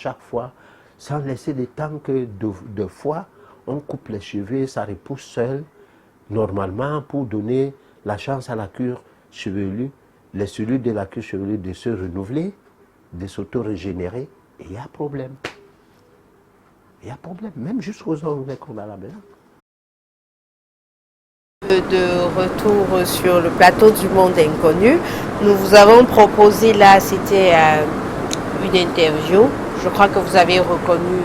sans laisser le temps que deux fois, on coupe les cheveux, ça repousse seul, normalement, pour donner la chance à la cuir chevelue, les cellules de la cuir chevelue de se renouveler, de s'auto-régénérer, et il y a problème. Il y a problème, même jusqu'aux ongles qu'on a là maintenant. De retour sur le plateau du Monde Inconnu, nous vous avons proposé là, c'était une interview. Je crois que vous avez reconnu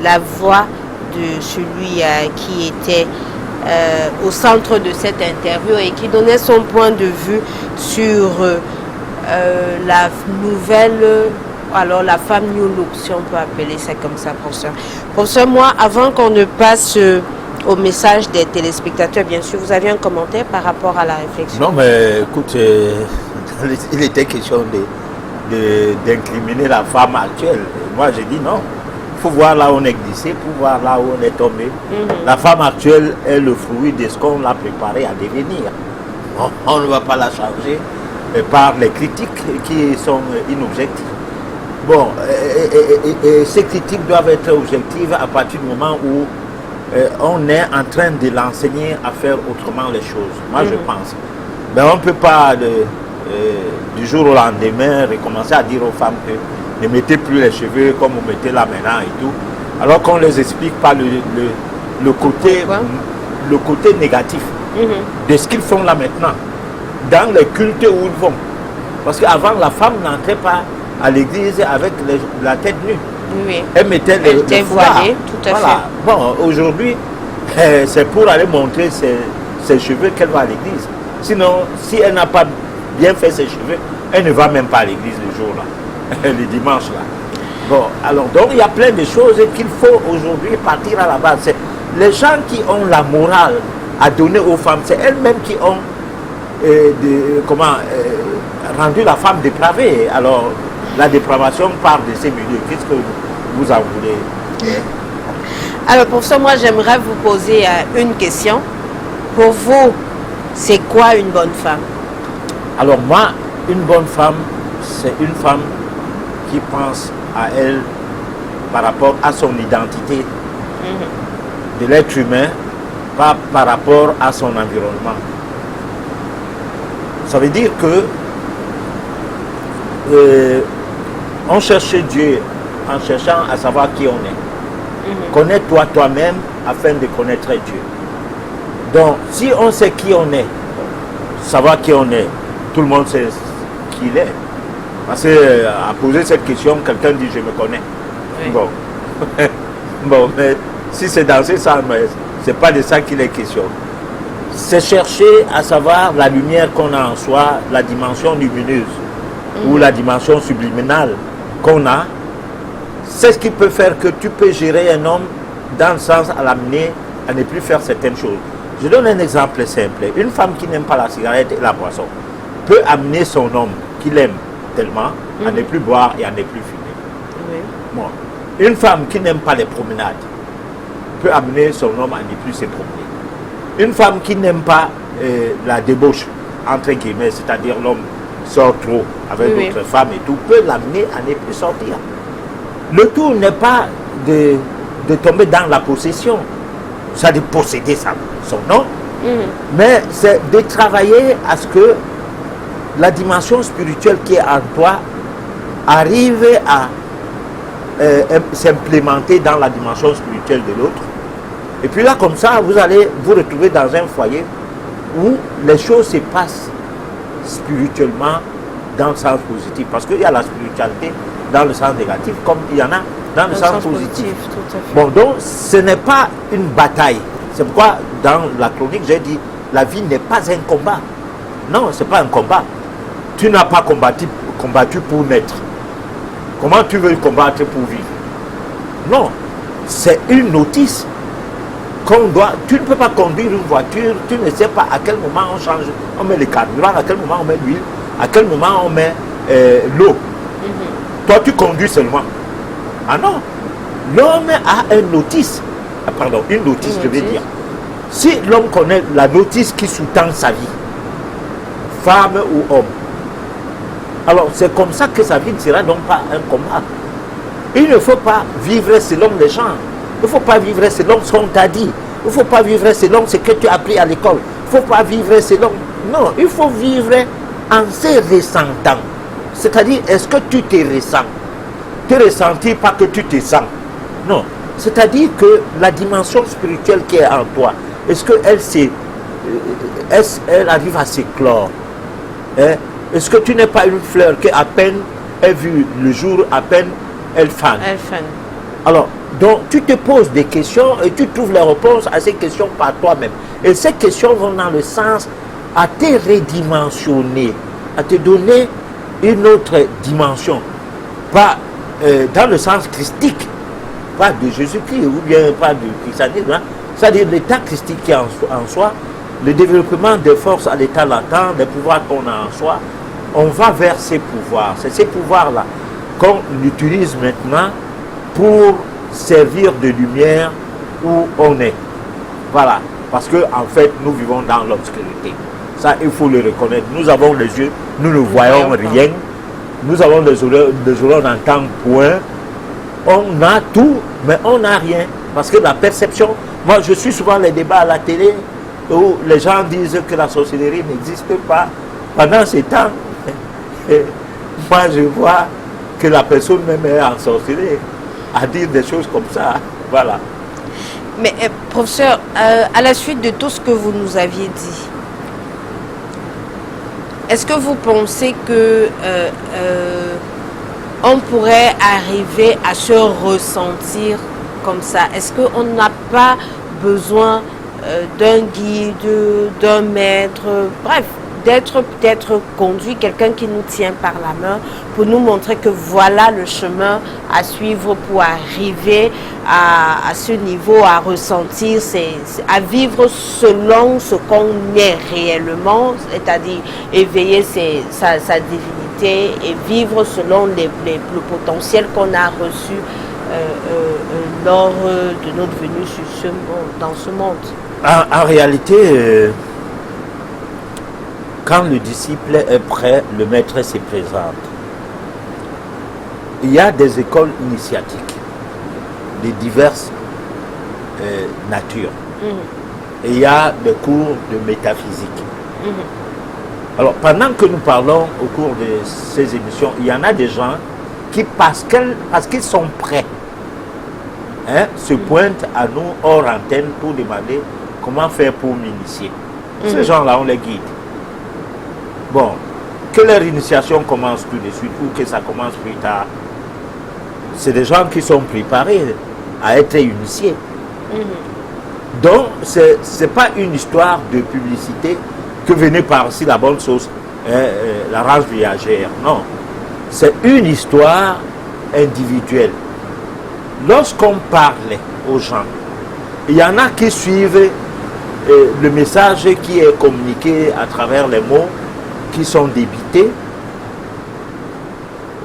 la voix de celui qui était au centre de cette interview et qui donnait son point de vue sur la nouvelle, alors la femme New Look, si on peut appeler ça comme ça, professeur. Professeur, moi, avant qu'on ne passe au message des téléspectateurs, bien sûr, vous aviez un commentaire par rapport à la réflexion? Non, mais écoute, il était question d'incriminer la femme actuelle. Moi, j'ai dit non. Il faut voir là où on est glissé, pour voir là où on est tombé. La femme actuelle est le fruit de ce qu'on l'a préparé à devenir. On ne va pas la changer par les critiques qui sont inobjectives. Bon, et ces critiques doivent être objectives à partir du moment où on est en train de l'enseigner à faire autrement les choses. Moi, je pense. Mais on ne peut pas, du jour au lendemain, recommencer à dire aux femmes que ne mettez plus les cheveux comme vous mettez là maintenant et tout, alors qu'on ne les explique pas le côté négatif de ce qu'ils font là maintenant, dans les cultes où ils vont. Parce qu'avant, la femme n'entrait pas à l'église avec la tête nue. Oui. Elle mettait Elle était voilée, tout à fait. Bon, aujourd'hui, c'est pour aller montrer ses cheveux qu'elle va à l'église. Sinon, si elle n'a pas bien fait ses cheveux, elle ne va même pas à l'église le jour-là, le dimanche-là. Bon, alors, donc, il y a plein de choses qu'il faut aujourd'hui partir à la base. C'est les gens qui ont la morale à donner aux femmes, c'est elles-mêmes qui ont rendu la femme dépravée. Alors, la dépravation part de ces milieux. Qu'est-ce que vous en voulez? Alors, pour ça, moi, j'aimerais vous poser une question. Pour vous, c'est quoi une bonne femme? Alors, moi, une bonne femme, c'est une femme qui pense à elle par rapport à son identité de l'être humain, pas par rapport à son environnement. Ça veut dire que on cherche Dieu en cherchant à savoir qui on est. Connais-toi toi-même afin de connaître Dieu. Donc, si on sait qui on est, savoir qui on est, tout le monde sait qui il est. Parce que à poser cette question, quelqu'un dit je me connais. Oui. Bon. Bon, mais si c'est dans ce sens, c'est pas de ça qu'il est question. C'est chercher à savoir la lumière qu'on a en soi, la dimension lumineuse ou la dimension subliminale qu'on a. C'est ce qui peut faire que tu peux gérer un homme dans le sens à l'amener à ne plus faire certaines choses. Je donne un exemple simple. Une femme qui n'aime pas la cigarette et la boisson peut amener son homme qu'il aime tellement à ne plus boire et à ne plus fumer. Oui. Bon. Une femme qui n'aime pas les promenades peut amener son homme à ne plus se promener. Une femme qui n'aime pas la débauche, entre guillemets, c'est-à-dire l'homme sort trop avec d'autres femmes et tout, peut l'amener à ne plus sortir. Le tout n'est pas de de tomber dans la possession. C'est de posséder son nom, mais c'est de travailler à ce que la dimension spirituelle qui est en toi arrive à s'implémenter dans la dimension spirituelle de l'autre. Et puis là, comme ça, vous allez vous retrouver dans un foyer où les choses se passent spirituellement dans le sens positif. Parce qu'il y a la spiritualité dans le sens négatif, comme il y en a dans le sens positif. Tout à fait. Bon, donc ce n'est pas une bataille. C'est pourquoi dans la chronique, j'ai dit, la vie n'est pas un combat. Non, ce n'est pas un combat. Tu n'as pas combattu pour naître. Comment tu veux combattre pour vivre? Non, c'est une notice qu'on doit. Tu ne peux pas conduire une voiture, tu ne sais pas à quel moment on change, on met le carburant, à quel moment on met l'huile, à quel moment on met l'eau. Toi, tu conduis seulement. Ah non, l'homme a une notice. Ah, pardon, une notice, je veux dire. Si l'homme connaît la notice qui sous-tend sa vie, femme ou homme, alors c'est comme ça que sa vie ne sera donc pas un combat. Il ne faut pas vivre selon les gens. Il ne faut pas vivre selon ce qu'on t'a dit. Il ne faut pas vivre selon ce que tu as appris à l'école. Il ne faut pas vivre selon... Non, il faut vivre en se ressentant. C'est-à-dire, est-ce que tu te ressens? Te ressentir, pas que tu te sens. Non. C'est-à-dire que la dimension spirituelle qui est en toi, est-ce qu'elle arrive à s'éclore? Hein? Est-ce que tu n'es pas une fleur qui à peine est vue le jour, à peine elle fane? Elle fane. Alors, donc tu te poses des questions et tu trouves les réponses à ces questions par toi-même. Et ces questions vont dans le sens à te redimensionner, à te donner une autre dimension. Pas dans le sens christique, pas de Jésus-Christ ou bien pas du christianisme, hein. C'est-à-dire l'état christique qui est en soi, le développement des forces à l'état latent, des pouvoirs qu'on a en soi, on va vers ces pouvoirs. C'est ces pouvoirs-là qu'on utilise maintenant pour servir de lumière où on est. Voilà. Parce que en fait, nous vivons dans l'obscurité. Ça, il faut le reconnaître. Nous avons les yeux, nous ne voyons rien. Nous avons des oreilles, on n'entend point. On a tout, mais on n'a rien. Parce que la perception... Moi, je suis souvent les débats à la télé où les gens disent que la sorcellerie n'existe pas. Pendant ces temps, moi, je vois que la personne même est ensorcelée à dire des choses comme ça. Voilà. Mais professeur, à la suite de tout ce que vous nous aviez dit, est-ce que vous pensez que on pourrait arriver à se ressentir comme ça? Est-ce qu'on n'a pas besoin d'un guide, d'un maître, bref, d'être peut-être conduit, quelqu'un qui nous tient par la main pour nous montrer que voilà le chemin à suivre pour arriver à ce niveau, à ressentir, à vivre selon ce qu'on est réellement, c'est-à-dire éveiller sa divinité et vivre selon le potentiel qu'on a reçu lors de notre venue dans ce monde. En réalité, quand le disciple est prêt, le maître se présente. Il y a des écoles initiatiques de diverses natures. Et il y a des cours de métaphysique. Alors, pendant que nous parlons au cours de ces émissions, il y en a des gens qui, parce qu'ils sont prêts, se pointent à nous hors antenne pour demander comment faire pour m'initier. Ces gens-là, on les guide. Bon, que leur initiation commence tout de suite ou que ça commence plus tard, c'est des gens qui sont préparés à être initiés. Donc, ce n'est pas une histoire de publicité que venez par-ci la bonne sauce, la race viagère. Non, c'est une histoire individuelle. Lorsqu'on parle aux gens, il y en a qui suivent le message qui est communiqué à travers les mots qui sont débités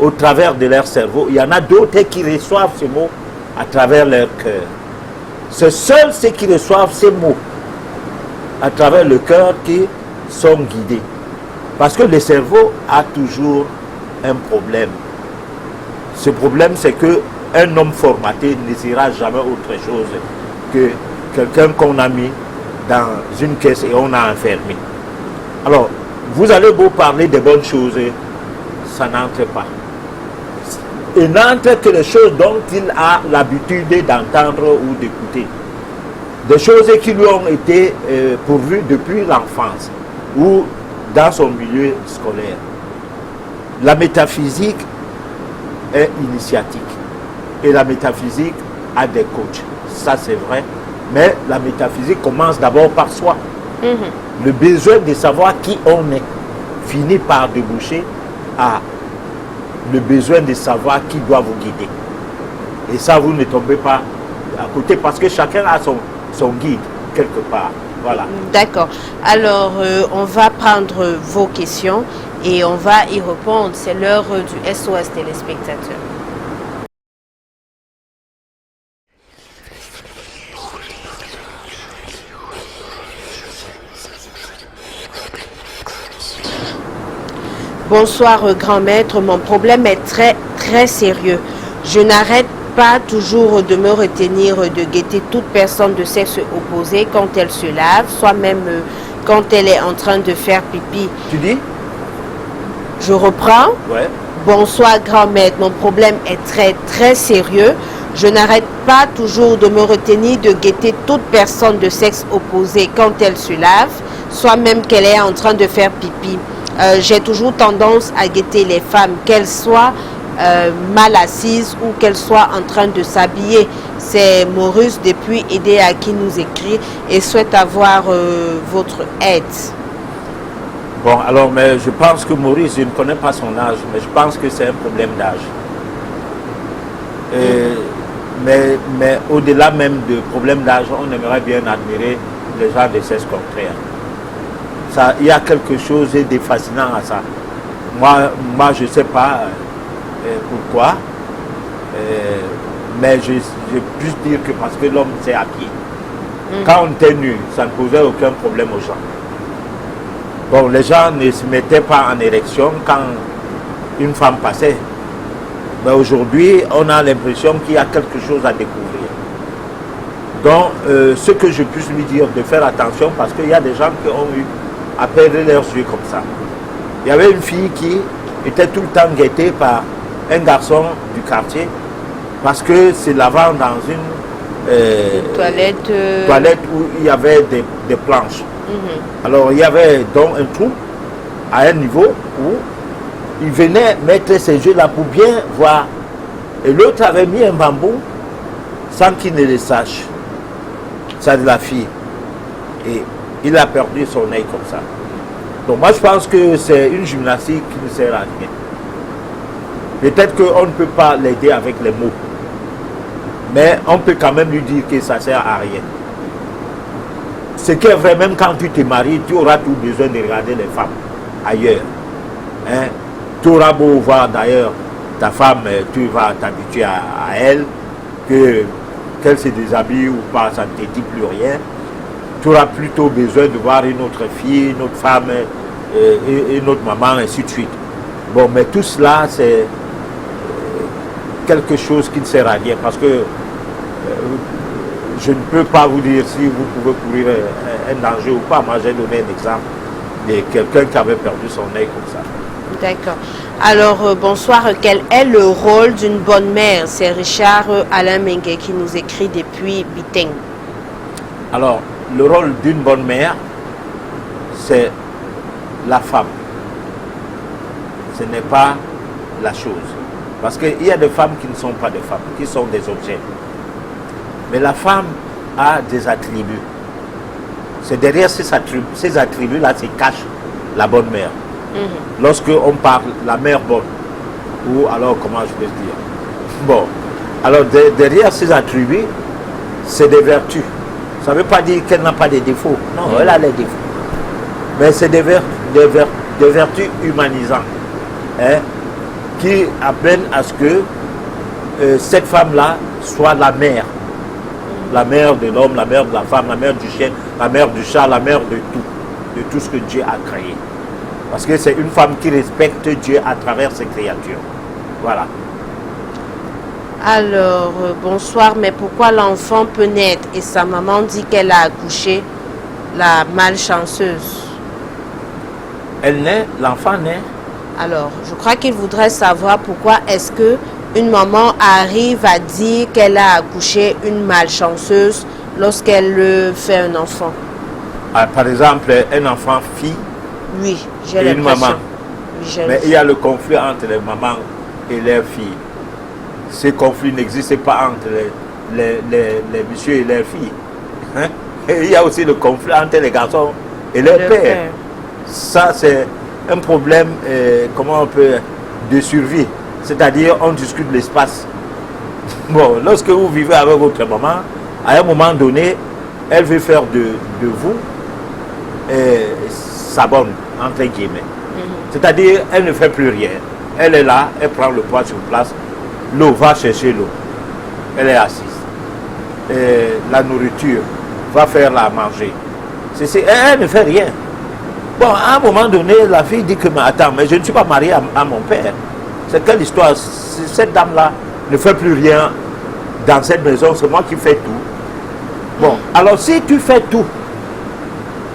au travers de leur cerveau. Il y en a d'autres qui reçoivent ces mots à travers leur cœur. C'est seuls ceux qui reçoivent ces mots à travers le cœur qui sont guidés. Parce que le cerveau a toujours un problème. Ce problème, c'est que un homme formaté ne sera jamais autre chose que quelqu'un qu'on a mis dans une caisse et on a enfermé. Alors, vous allez beau parler des bonnes choses, ça n'entre pas. Il n'entre que les choses dont il a l'habitude d'entendre ou d'écouter. Des choses qui lui ont été pourvues depuis l'enfance ou dans son milieu scolaire. La métaphysique est initiatique et la métaphysique a des coachs. Ça c'est vrai, mais la métaphysique commence d'abord par soi. Le besoin de savoir qui on est finit par déboucher à le besoin de savoir qui doit vous guider. Et ça, vous ne tombez pas à côté parce que chacun a son guide quelque part. Voilà. D'accord. Alors, on va prendre vos questions et on va y répondre. C'est l'heure du SOS téléspectateur. Bonsoir, grand maître. Mon problème est très sérieux. Je n'arrête pas toujours de me retenir de guetter toute personne de sexe opposé quand elle se lave, soit même quand elle est en train de faire pipi. Tu dis? Je reprends. Ouais. Bonsoir, grand maître. Mon problème est très sérieux. Je n'arrête pas toujours de me retenir de guetter toute personne de sexe opposé quand elle se lave, soit même qu'elle est en train de faire pipi. J'ai toujours tendance à guetter les femmes, qu'elles soient mal assises ou qu'elles soient en train de s'habiller. C'est Maurice depuis EDA qui nous écrit et souhaite avoir votre aide. Bon, alors, mais je pense que Maurice, je ne connais pas son âge, mais je pense que c'est un problème d'âge. Mais au-delà même du problème d'âge, on aimerait bien admirer les gens de sexe contraire. Ça, il y a quelque chose de fascinant à ça. Moi je ne sais pas pourquoi, mais je puis dire que parce que l'homme c'est à pied. Quand on était nu, ça ne posait aucun problème aux gens. Bon, les gens ne se mettaient pas en érection quand une femme passait. Mais aujourd'hui, on a l'impression qu'il y a quelque chose à découvrir. Donc, ce que je puisse lui dire, de faire attention, parce qu'il y a des gens qui ont eu à perdre leurs yeux comme ça. Il y avait une fille qui était tout le temps guettée par un garçon du quartier parce que se lavant dans une toilette où il y avait des planches. Alors il y avait donc un trou à un niveau où il venait mettre ses yeux là pour bien voir. Et l'autre avait mis un bambou sans qu'il ne le sache. Ça de la fille. Et il a perdu son œil comme ça. Donc moi je pense que c'est une gymnastique qui ne sert à rien. Peut-être qu'on ne peut pas l'aider avec les mots. Mais on peut quand même lui dire que ça ne sert à rien. Ce qui est vrai, même quand tu te maries, tu auras tout besoin de regarder les femmes ailleurs. Hein? Tu auras beau voir d'ailleurs ta femme, tu vas t'habituer à elle, qu'elle se déshabille ou pas, ça ne te dit plus rien. Tu auras plutôt besoin de voir une autre fille, une autre femme, une autre maman, ainsi de suite. Bon, mais tout cela, c'est quelque chose qui ne sert à rien parce que je ne peux pas vous dire si vous pouvez courir un danger ou pas. Moi, j'ai donné un exemple de quelqu'un qui avait perdu son œil comme ça. D'accord. Alors, bonsoir. Quel est le rôle d'une bonne mère? C'est Richard Alain Mengue qui nous écrit depuis Biteng. Alors, le rôle d'une bonne mère, c'est la femme. Ce n'est pas la chose. Parce qu'il y a des femmes qui ne sont pas des femmes, qui sont des objets. Mais la femme a des attributs. C'est derrière ces attributs-là se cache la bonne mère. Lorsque on parle la mère bonne, ou alors comment je vais dire. Bon, alors derrière ces attributs, c'est des vertus. Ça ne veut pas dire qu'elle n'a pas de défauts. Non, elle a les défauts. Mais c'est des vertus humanisantes. Hein, qui appellent à ce que cette femme-là soit la mère. La mère de l'homme, la mère de la femme, la mère du chien, la mère du chat, la mère de tout ce que Dieu a créé. Parce que c'est une femme qui respecte Dieu à travers ses créatures. Voilà. Alors, bonsoir, mais pourquoi l'enfant peut naître et sa maman dit qu'elle a accouché, la malchanceuse? Elle naît, l'enfant naît. Alors, je crois qu'il voudrait savoir pourquoi est-ce que une maman arrive à dire qu'elle a accouché une malchanceuse lorsqu'elle fait un enfant. Ah, par exemple, un enfant fille Oui, j'ai et une l'impression. maman. Oui, j'ai Mais il y a le conflit entre les mamans et leurs filles. Ce conflit n'existe pas entre les messieurs et leurs filles. Hein? Et il y a aussi le conflit entre les garçons et leurs Le pères. père. Ça, c'est un problème, comment on peut, de survie. C'est-à-dire, on discute l'espace. Bon, lorsque vous vivez avec votre maman, à un moment donné, elle veut faire de vous sa bonne, entre guillemets. C'est-à-dire, elle ne fait plus rien. Elle est là, elle prend le poids sur place. L'eau, va chercher l'eau. Elle est assise. La nourriture, va faire la manger. Elle ne fait rien. Bon, à un moment donné, la fille dit que, mais attends, mais je ne suis pas mariée à mon père. C'est quelle histoire? Cette dame-là ne fait plus rien dans cette maison, c'est moi qui fais tout. Bon, alors si tu fais tout,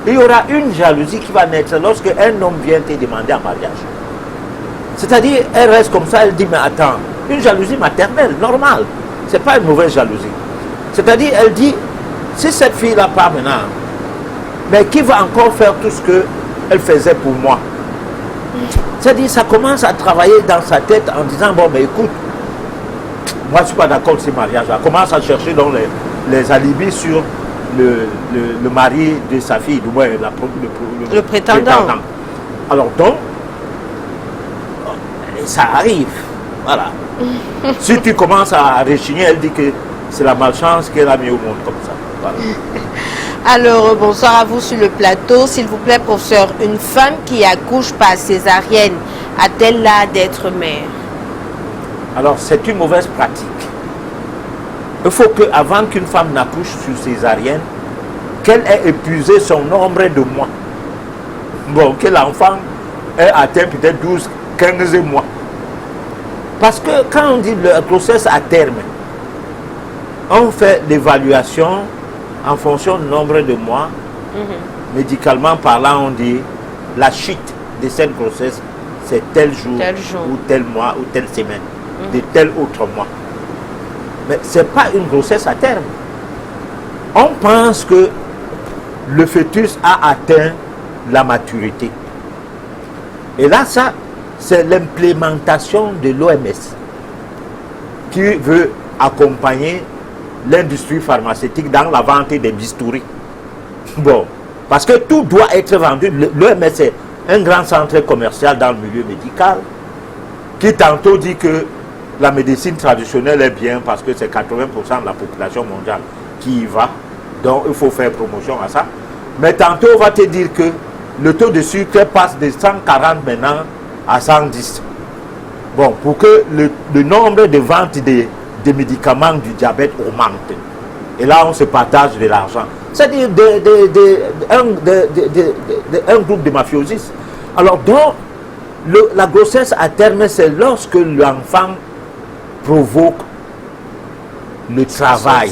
il y aura une jalousie qui va naître lorsque un homme vient te demander en mariage. C'est-à-dire, elle reste comme ça, elle dit, mais attends, une jalousie maternelle, normale. Ce n'est pas une mauvaise jalousie. C'est-à-dire, elle dit, si cette fille-là part maintenant, mais qui va encore faire tout ce qu'elle faisait pour moi? C'est-à-dire, ça commence à travailler dans sa tête en disant, bon, mais écoute, moi, je ne suis pas d'accord avec ce mariage. Elle commence à chercher dans les alibis sur le mari de sa fille, du moins Le prétendant. Alors donc, ça arrive. Voilà. Si tu commences à rechigner, elle dit que c'est la malchance qu'elle a mis au monde comme ça. Voilà. Alors, bonsoir à vous sur le plateau. S'il vous plaît, professeur, une femme qui accouche par césarienne, a-t-elle l'art d'être mère? Alors, c'est une mauvaise pratique. Il faut qu'avant qu'une femme n'accouche sur césarienne, qu'elle ait épuisé son nombre de mois. Bon, que l'enfant ait atteint peut-être 12, 15 mois. Parce que quand on dit le grossesse à terme, on fait l'évaluation en fonction du nombre de mois. Médicalement parlant, on dit la chute de cette grossesse, c'est tel jour, ou tel mois, ou telle semaine, de tel autre mois. Mais ce n'est pas une grossesse à terme. On pense que le fœtus a atteint la maturité. Et là, ça, c'est l'implémentation de l'OMS qui veut accompagner l'industrie pharmaceutique dans la vente des bistouris. Bon, parce que tout doit être vendu. L'OMS est un grand centre commercial dans le milieu médical qui tantôt dit que la médecine traditionnelle est bien parce que c'est 80% de la population mondiale qui y va. Donc, il faut faire promotion à ça. Mais tantôt, on va te dire que le taux de sucre passe de 140 maintenant à 110. Bon, pour que le nombre de ventes des médicaments du diabète augmente. Et là, on se partage de l'argent. C'est-à-dire un groupe de mafiosis. Alors, donc, la grossesse à terme, c'est lorsque l'enfant provoque le travail.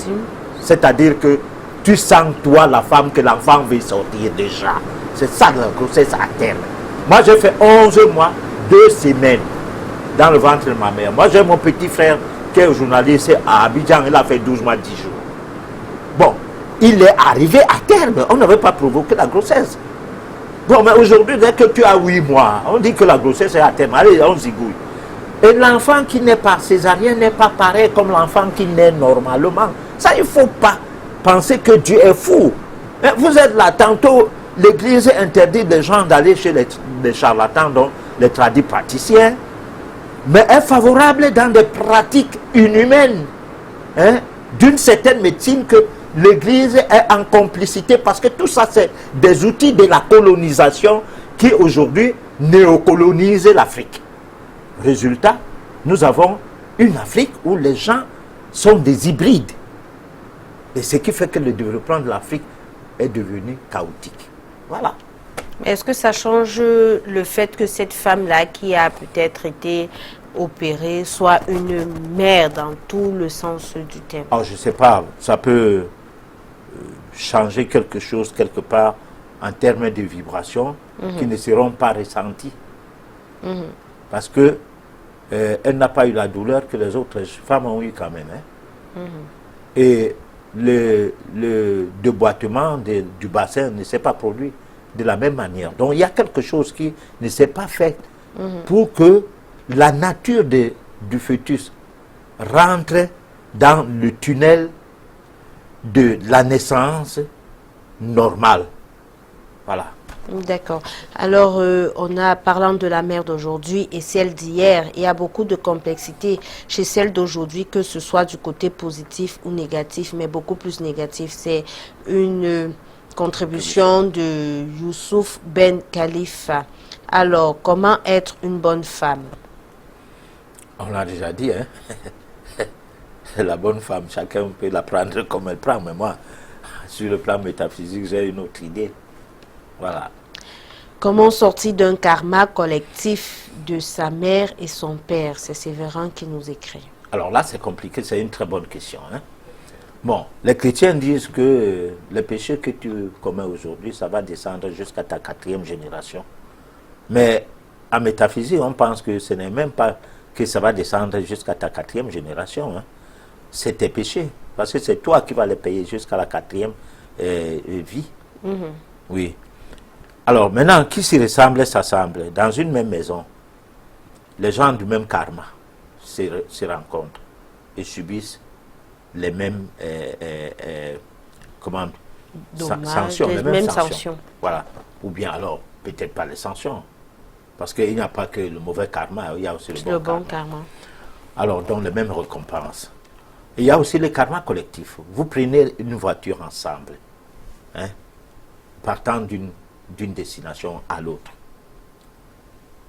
C'est-à-dire que tu sens, toi, la femme, que l'enfant veut sortir déjà. C'est ça la grossesse à terme. Moi, j'ai fait 11 mois, 2 semaines dans le ventre de ma mère. Moi, j'ai mon petit frère qui est journaliste à Abidjan. Il a fait 12 mois, 10 jours. Bon, il est arrivé à terme. On n'avait pas provoqué la grossesse. Bon, mais aujourd'hui, dès que tu as 8 mois, on dit que la grossesse est à terme. Allez, on zigouille. Et l'enfant qui naît par césarienne n'est pas pareil comme l'enfant qui naît normalement. Ça, il ne faut pas penser que Dieu est fou. Vous êtes là, tantôt, l'Église interdit les gens d'aller chez les charlatans, donc les tradis praticiens, mais est favorable dans des pratiques inhumaines, d'une certaine médecine que l'Église est en complicité, parce que tout ça, c'est des outils de la colonisation qui, aujourd'hui, néocolonisent l'Afrique. Résultat, nous avons une Afrique où les gens sont des hybrides. Et ce qui fait que le développement de l'Afrique est devenu chaotique. Voilà. Est-ce que ça change le fait que cette femme-là, qui a peut-être été opérer, soit une mère dans tout le sens du terme? Alors, je ne sais pas, ça peut changer quelque chose quelque part en termes de vibrations qui ne seront pas ressenties. Parce que elle n'a pas eu la douleur que les autres femmes ont eu quand même. Hein. Et le déboîtement du bassin ne s'est pas produit de la même manière. Donc il y a quelque chose qui ne s'est pas fait pour que la nature du fœtus rentre dans le tunnel de la naissance normale. Voilà. D'accord. Alors, parlant de la mère d'aujourd'hui et celle d'hier, il y a beaucoup de complexité chez celle d'aujourd'hui, que ce soit du côté positif ou négatif, mais beaucoup plus négatif. C'est une contribution de Youssouf Ben Khalifa. Alors, comment être une bonne femme? On l'a déjà dit, hein. La bonne femme, chacun peut la prendre comme elle prend, mais moi, sur le plan métaphysique, j'ai une autre idée. Voilà. Comment sortir d'un karma collectif de sa mère et son père? C'est Sévérin qui nous écrit. Alors là, c'est compliqué, c'est une très bonne question. Hein. Bon, les chrétiens disent que le péché que tu commets aujourd'hui, ça va descendre jusqu'à ta 4e génération. Mais en métaphysique, on pense que ce n'est même pas que ça va descendre jusqu'à ta 4e génération. Hein. C'est tes péchés, parce que c'est toi qui vas les payer jusqu'à la 4e vie. Oui. Alors maintenant, qui s'y ressemble, s'assemble. Dans une même maison, les gens du même karma se rencontrent et subissent les mêmes sanctions, les mêmes sanctions. Voilà. Ou bien alors, peut-être pas les sanctions, parce qu'il n'y a pas que le mauvais karma, il y a aussi le bon karma. Alors, donc les mêmes récompenses. Il y a aussi le karma collectif. Vous prenez une voiture ensemble, hein, partant d'une destination à l'autre.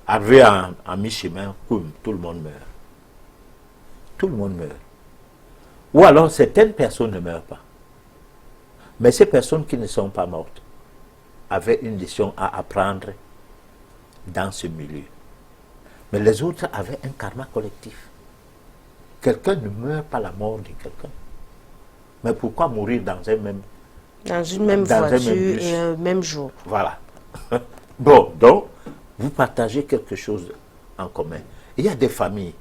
Arrivé à mi-chemin, tout le monde meurt. Tout le monde meurt. Ou alors certaines personnes ne meurent pas. Mais ces personnes qui ne sont pas mortes avaient une leçon à apprendre dans ce milieu. Mais les autres avaient un karma collectif. Quelqu'un ne meurt pas la mort de quelqu'un. Mais pourquoi mourir dans une même voiture et un même jour? Voilà. Bon, donc, vous partagez quelque chose en commun. Il y a des familles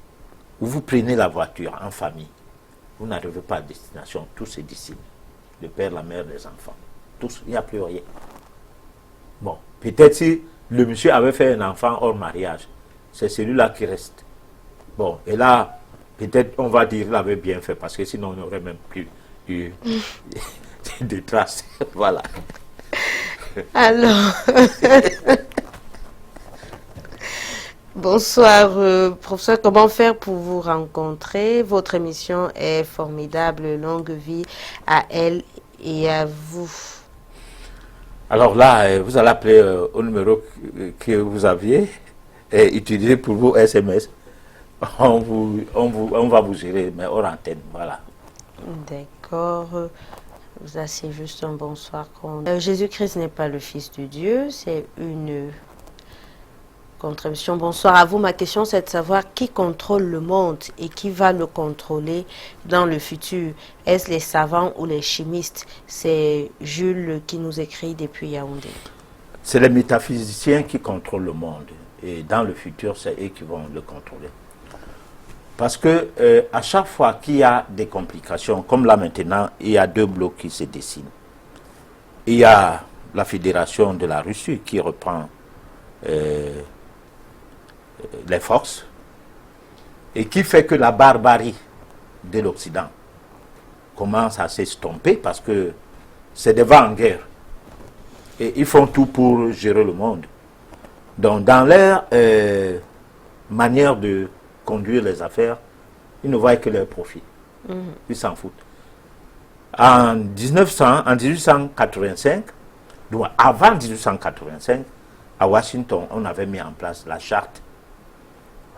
où vous prenez la voiture en famille. Vous n'arrivez pas à destination, tous se dessinent. Le père, la mère, les enfants. Tous, il n'y a plus rien. Bon, peut-être si le monsieur avait fait un enfant hors mariage, c'est celui-là qui reste. Bon, et là, peut-être on va dire qu'il avait bien fait, parce que sinon on n'aurait même plus eu de traces. Voilà. Alors, bonsoir, professeur. Comment faire pour vous rencontrer? Votre émission est formidable. Longue vie à elle et à vous. Alors là, vous allez appeler au numéro que vous aviez et utiliser pour vos SMS. On va vous gérer, mais hors antenne. Voilà. D'accord. Vous asseyez juste un bonsoir. Jésus-Christ n'est pas le Fils de Dieu, c'est une contribution. Bonsoir à vous. Ma question, c'est de savoir qui contrôle le monde et qui va le contrôler dans le futur. Est-ce les savants ou les chimistes? C'est Jules qui nous écrit depuis Yaoundé. C'est les métaphysiciens qui contrôlent le monde. Et dans le futur, c'est eux qui vont le contrôler. Parce que à chaque fois qu'il y a des complications, comme là maintenant, il y a deux blocs qui se dessinent. Il y a la fédération de la Russie qui reprend les forces et qui fait que la barbarie de l'Occident commence à s'estomper parce que c'est des vents en guerre. Et ils font tout pour gérer le monde. Donc dans leur manière de conduire les affaires, ils ne voient que leur profit. Ils s'en foutent. En 1885, donc avant 1885, à Washington, on avait mis en place la charte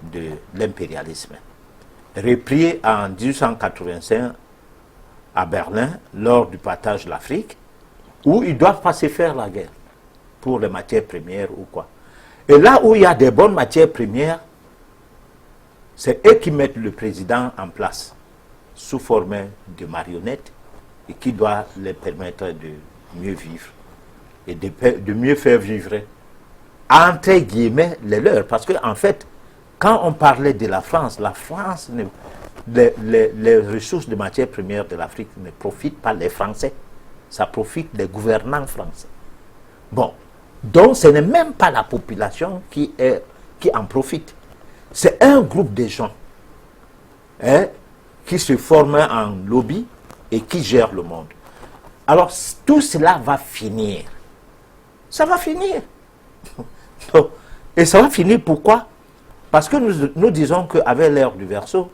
de l'impérialisme. Repris en 1885 à Berlin, lors du partage de l'Afrique, où ils ne doivent pas se faire la guerre pour les matières premières ou quoi. Et là où il y a des bonnes matières premières, C'est eux qui mettent le président en place sous forme de marionnette et qui doit les permettre de mieux vivre et de mieux faire vivre, entre guillemets, les leurs. Parce qu'en fait, quand on parlait de la France, les ressources de matières premières de l'Afrique ne profitent pas les Français. Ça profite des gouvernants français. Bon, donc ce n'est même pas la population qui en profite. C'est un groupe de gens qui se forment en lobby et qui gèrent le monde. Alors, tout cela va finir. Ça va finir. Et ça va finir pourquoi? Parce que nous disons qu'avec l'ère du Verseau,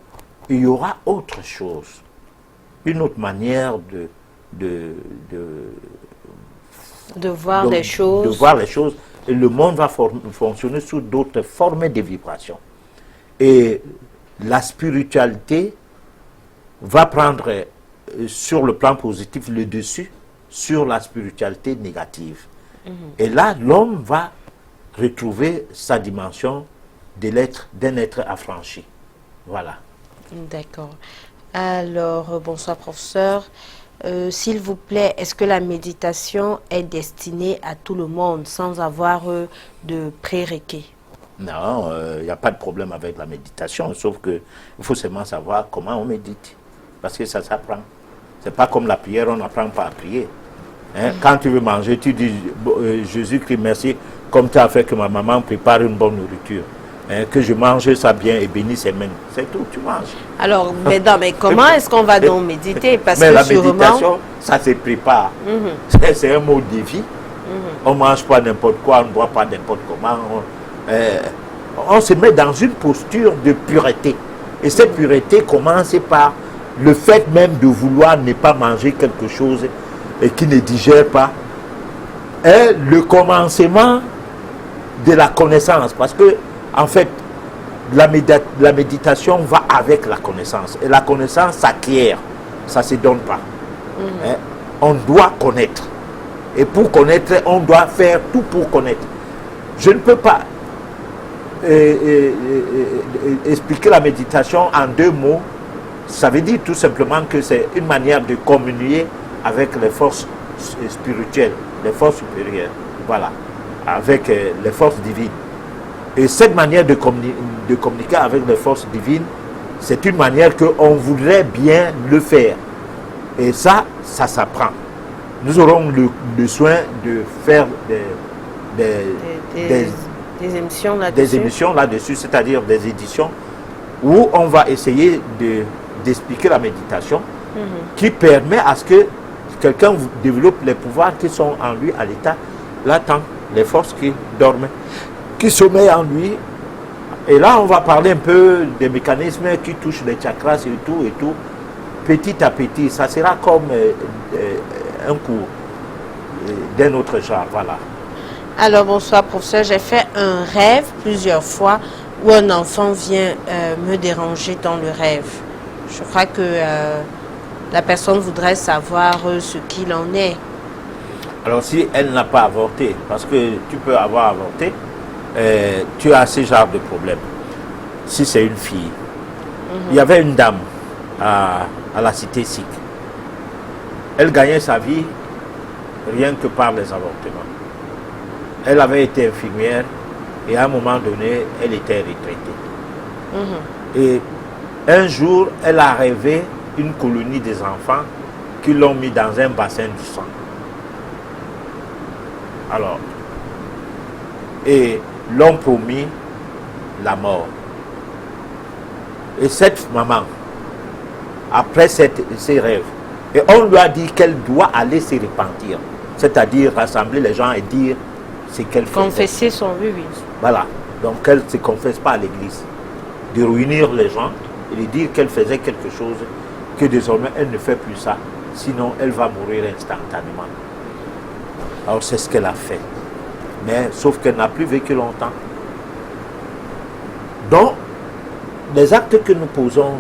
il y aura autre chose. Une autre manière de voir les choses. De voir les choses. Et le monde va fonctionner sous d'autres formes de vibrations. Et la spiritualité va prendre sur le plan positif le dessus sur la spiritualité négative. Et là, l'homme va retrouver sa dimension d'un être affranchi. Voilà. D'accord. Alors, bonsoir professeur. S'il vous plaît, est-ce que la méditation est destinée à tout le monde sans avoir de prérequis? Non, il n'y a pas de problème avec la méditation, sauf qu'il faut seulement savoir comment on médite. Parce que ça s'apprend. C'est pas comme la prière, on n'apprend pas à prier. Hein? Quand tu veux manger, tu dis Jésus-Christ, merci, comme tu as fait que ma maman prépare une bonne nourriture. Hein? Que je mange ça bien et bénisse ses mains. C'est tout, tu manges. Alors, mais comment est-ce qu'on va donc méditer? Parce mais que la sûrement... méditation, ça se prépare. C'est un mot de vie. On ne mange pas n'importe quoi, on ne boit pas n'importe comment. On se met dans une posture de pureté. Et cette pureté commence par le fait même de vouloir ne pas manger quelque chose et qui ne digère pas. Est le commencement de la connaissance. Parce que, en fait, la méditation va avec la connaissance. Et la connaissance s'acquiert. Ça ne se donne pas. Hein? On doit connaître. Et pour connaître, on doit faire tout pour connaître. Je ne peux pas expliquer la méditation en 2 mots. Ça veut dire tout simplement que c'est une manière de communier avec les forces spirituelles, les forces supérieures, voilà, avec les forces divines. Et cette manière de communiquer avec les forces divines, c'est une manière qu'on voudrait bien le faire. Et ça s'apprend. Nous aurons le soin de faire des émissions là-dessus. Des émissions là-dessus, c'est-à-dire des éditions où on va essayer d'expliquer la méditation qui permet à ce que quelqu'un développe les pouvoirs qui sont en lui à l'état latent, les forces qui dorment, qui sommeillent en lui. Et là, on va parler un peu des mécanismes qui touchent les chakras et tout. Petit à petit, ça sera comme un cours d'un autre genre, voilà. Alors, bonsoir, professeur. J'ai fait un rêve plusieurs fois où un enfant vient me déranger dans le rêve. Je crois que la personne voudrait savoir ce qu'il en est. Alors, si elle n'a pas avorté, parce que tu peux avoir avorté, tu as ce genre de problème. Si c'est une fille. Il y avait une dame à la cité sikh. Elle gagnait sa vie rien que par les avortements. Elle avait été infirmière et à un moment donné, elle était retraitée. Et un jour, elle a rêvé une colonie des enfants qui l'ont mis dans un bassin du sang. Alors, et l'ont promis la mort. Et cette maman, après ces rêves, et on lui a dit qu'elle doit aller se repentir, c'est-à-dire rassembler les gens et dire ce qu'elle fait. Confesser son oui. Voilà, donc elle ne se confesse pas à l'église. De réunir les gens et de dire qu'elle faisait quelque chose, que désormais elle ne fait plus ça, sinon elle va mourir instantanément. Alors c'est ce qu'elle a fait. Mais sauf qu'elle n'a plus vécu longtemps. Donc, les actes que nous posons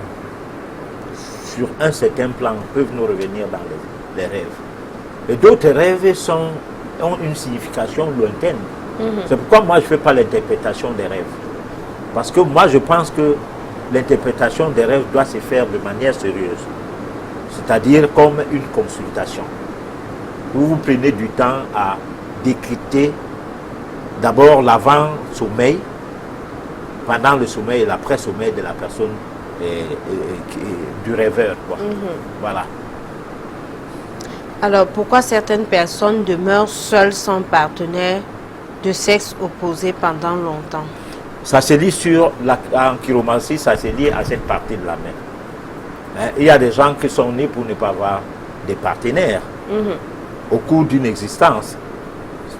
sur un certain plan peuvent nous revenir dans les rêves. Et d'autres rêves ont une signification lointaine. C'est pourquoi moi je ne fais pas l'interprétation des rêves. Parce que moi je pense que l'interprétation des rêves doit se faire de manière sérieuse. C'est-à-dire comme une consultation. Vous prenez du temps à décrypter d'abord l'avant-sommeil, pendant le sommeil et l'après-sommeil de la personne du rêveur. Quoi. Voilà. Alors, pourquoi certaines personnes demeurent seules sans partenaire de sexe opposé pendant longtemps? Ça se lit en chiromancie, ça se lit à cette partie de la main. Il y a des gens qui sont nés pour ne pas avoir de partenaires au cours d'une existence,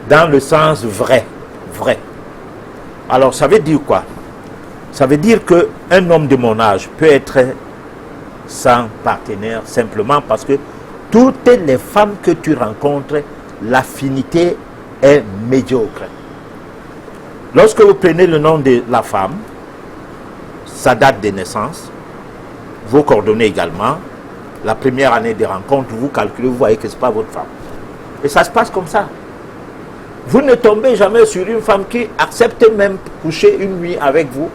dans le sens vrai. Alors, ça veut dire quoi? Ça veut dire qu'un homme de mon âge peut être sans partenaire simplement parce que toutes les femmes que tu rencontres, l'affinité est médiocre. Lorsque vous prenez le nom de la femme, sa date de naissance, vos coordonnées également, la première année de rencontre, vous calculez, vous voyez que ce n'est pas votre femme. Et ça se passe comme ça. Vous ne tombez jamais sur une femme qui accepte même coucher une nuit avec vous,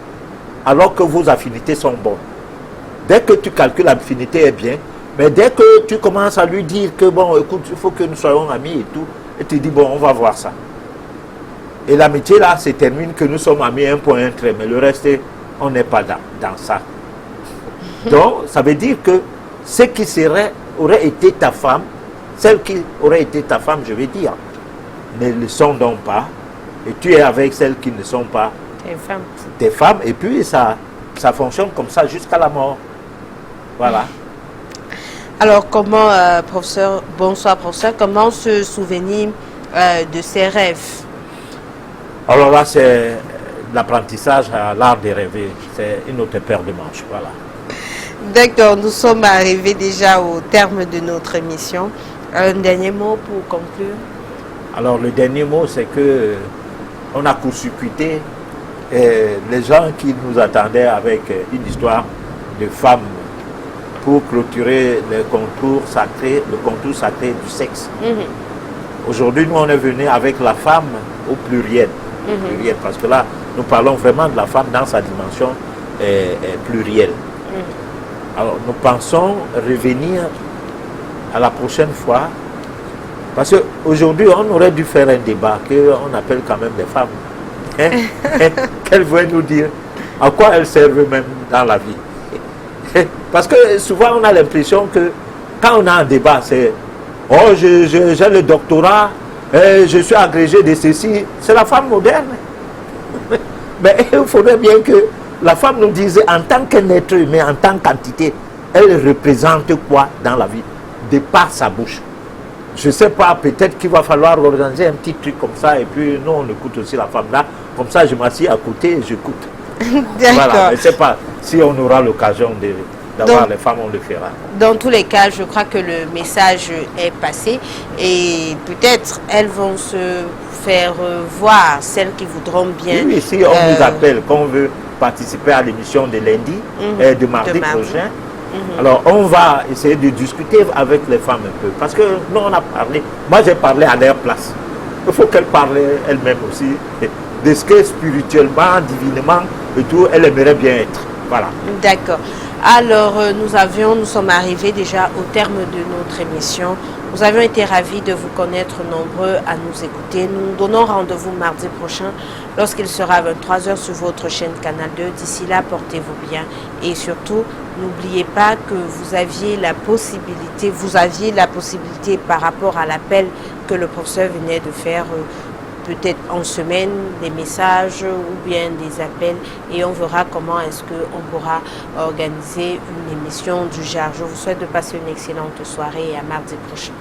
alors que vos affinités sont bonnes. Dès que tu calcules, l'affinité est bien, mais dès que tu commences à lui dire que, bon, écoute, il faut que nous soyons amis et tout, et tu dis, bon, on va voir ça. Et l'amitié, là, se termine que nous sommes amis, un point, un trait, mais le reste, on n'est pas dans ça. Donc, ça veut dire que ce qui aurait été ta femme, celle qui aurait été ta femme, je vais dire, ne le sont donc pas, et tu es avec celles qui ne sont pas tes femmes, et puis ça fonctionne comme ça jusqu'à la mort. Voilà. Alors, comment, professeur, bonsoir professeur, comment se souvenir de ses rêves? Alors là, c'est l'apprentissage à l'art de rêver, c'est une autre paire de manches, voilà. D'accord, nous sommes arrivés déjà au terme de notre émission. Un dernier mot pour conclure? Alors le dernier mot, c'est que on a court-circuité les gens qui nous attendaient avec une histoire de femme pour clôturer le contour sacré du sexe. Aujourd'hui, nous, on est venu avec la femme au pluriel. Pluriel, parce que là, nous parlons vraiment de la femme dans sa dimension plurielle. Alors, nous pensons revenir à la prochaine fois, parce qu'aujourd'hui, on aurait dû faire un débat qu'on appelle quand même les femmes. Hein? Qu'elles voudraient nous dire à quoi elles servent même dans la vie. Parce que souvent, on a l'impression que quand on a un débat, c'est « Oh, j'ai le doctorat, je suis agrégé de ceci. » C'est la femme moderne. Mais il faudrait bien que la femme nous dise en tant qu'être humain, en tant qu'entité, elle représente quoi dans la vie, de par sa bouche. Je ne sais pas, peut-être qu'il va falloir organiser un petit truc comme ça, et puis nous, on écoute aussi la femme là. Comme ça, je m'assieds à côté et j'écoute. Voilà, je ne sais pas si on aura l'occasion d'avoir les femmes, on le fera. Dans tous les cas, je crois que le message est passé et peut-être elles vont se faire voir, celles qui voudront bien. Oui, si on nous appelle, qu'on veut participer à l'émission de lundi et de mardi prochain, alors on va essayer de discuter avec les femmes un peu. Parce que nous, on a parlé, moi j'ai parlé à leur place. Il faut qu'elles parlent elles-mêmes aussi de ce que spirituellement, divinement et tout, elles aimeraient bien être. Voilà. D'accord. Alors, nous sommes arrivés déjà au terme de notre émission. Nous avions été ravis de vous connaître nombreux à nous écouter. Nous nous donnons rendez-vous mardi prochain lorsqu'il sera 23h sur votre chaîne Canal 2. D'ici là, portez-vous bien. Et surtout, n'oubliez pas que vous aviez la possibilité par rapport à l'appel que le professeur venait de faire, peut-être en semaine, des messages ou bien des appels, et on verra comment est-ce qu'on pourra organiser une émission du genre. Je vous souhaite de passer une excellente soirée et à mardi prochain.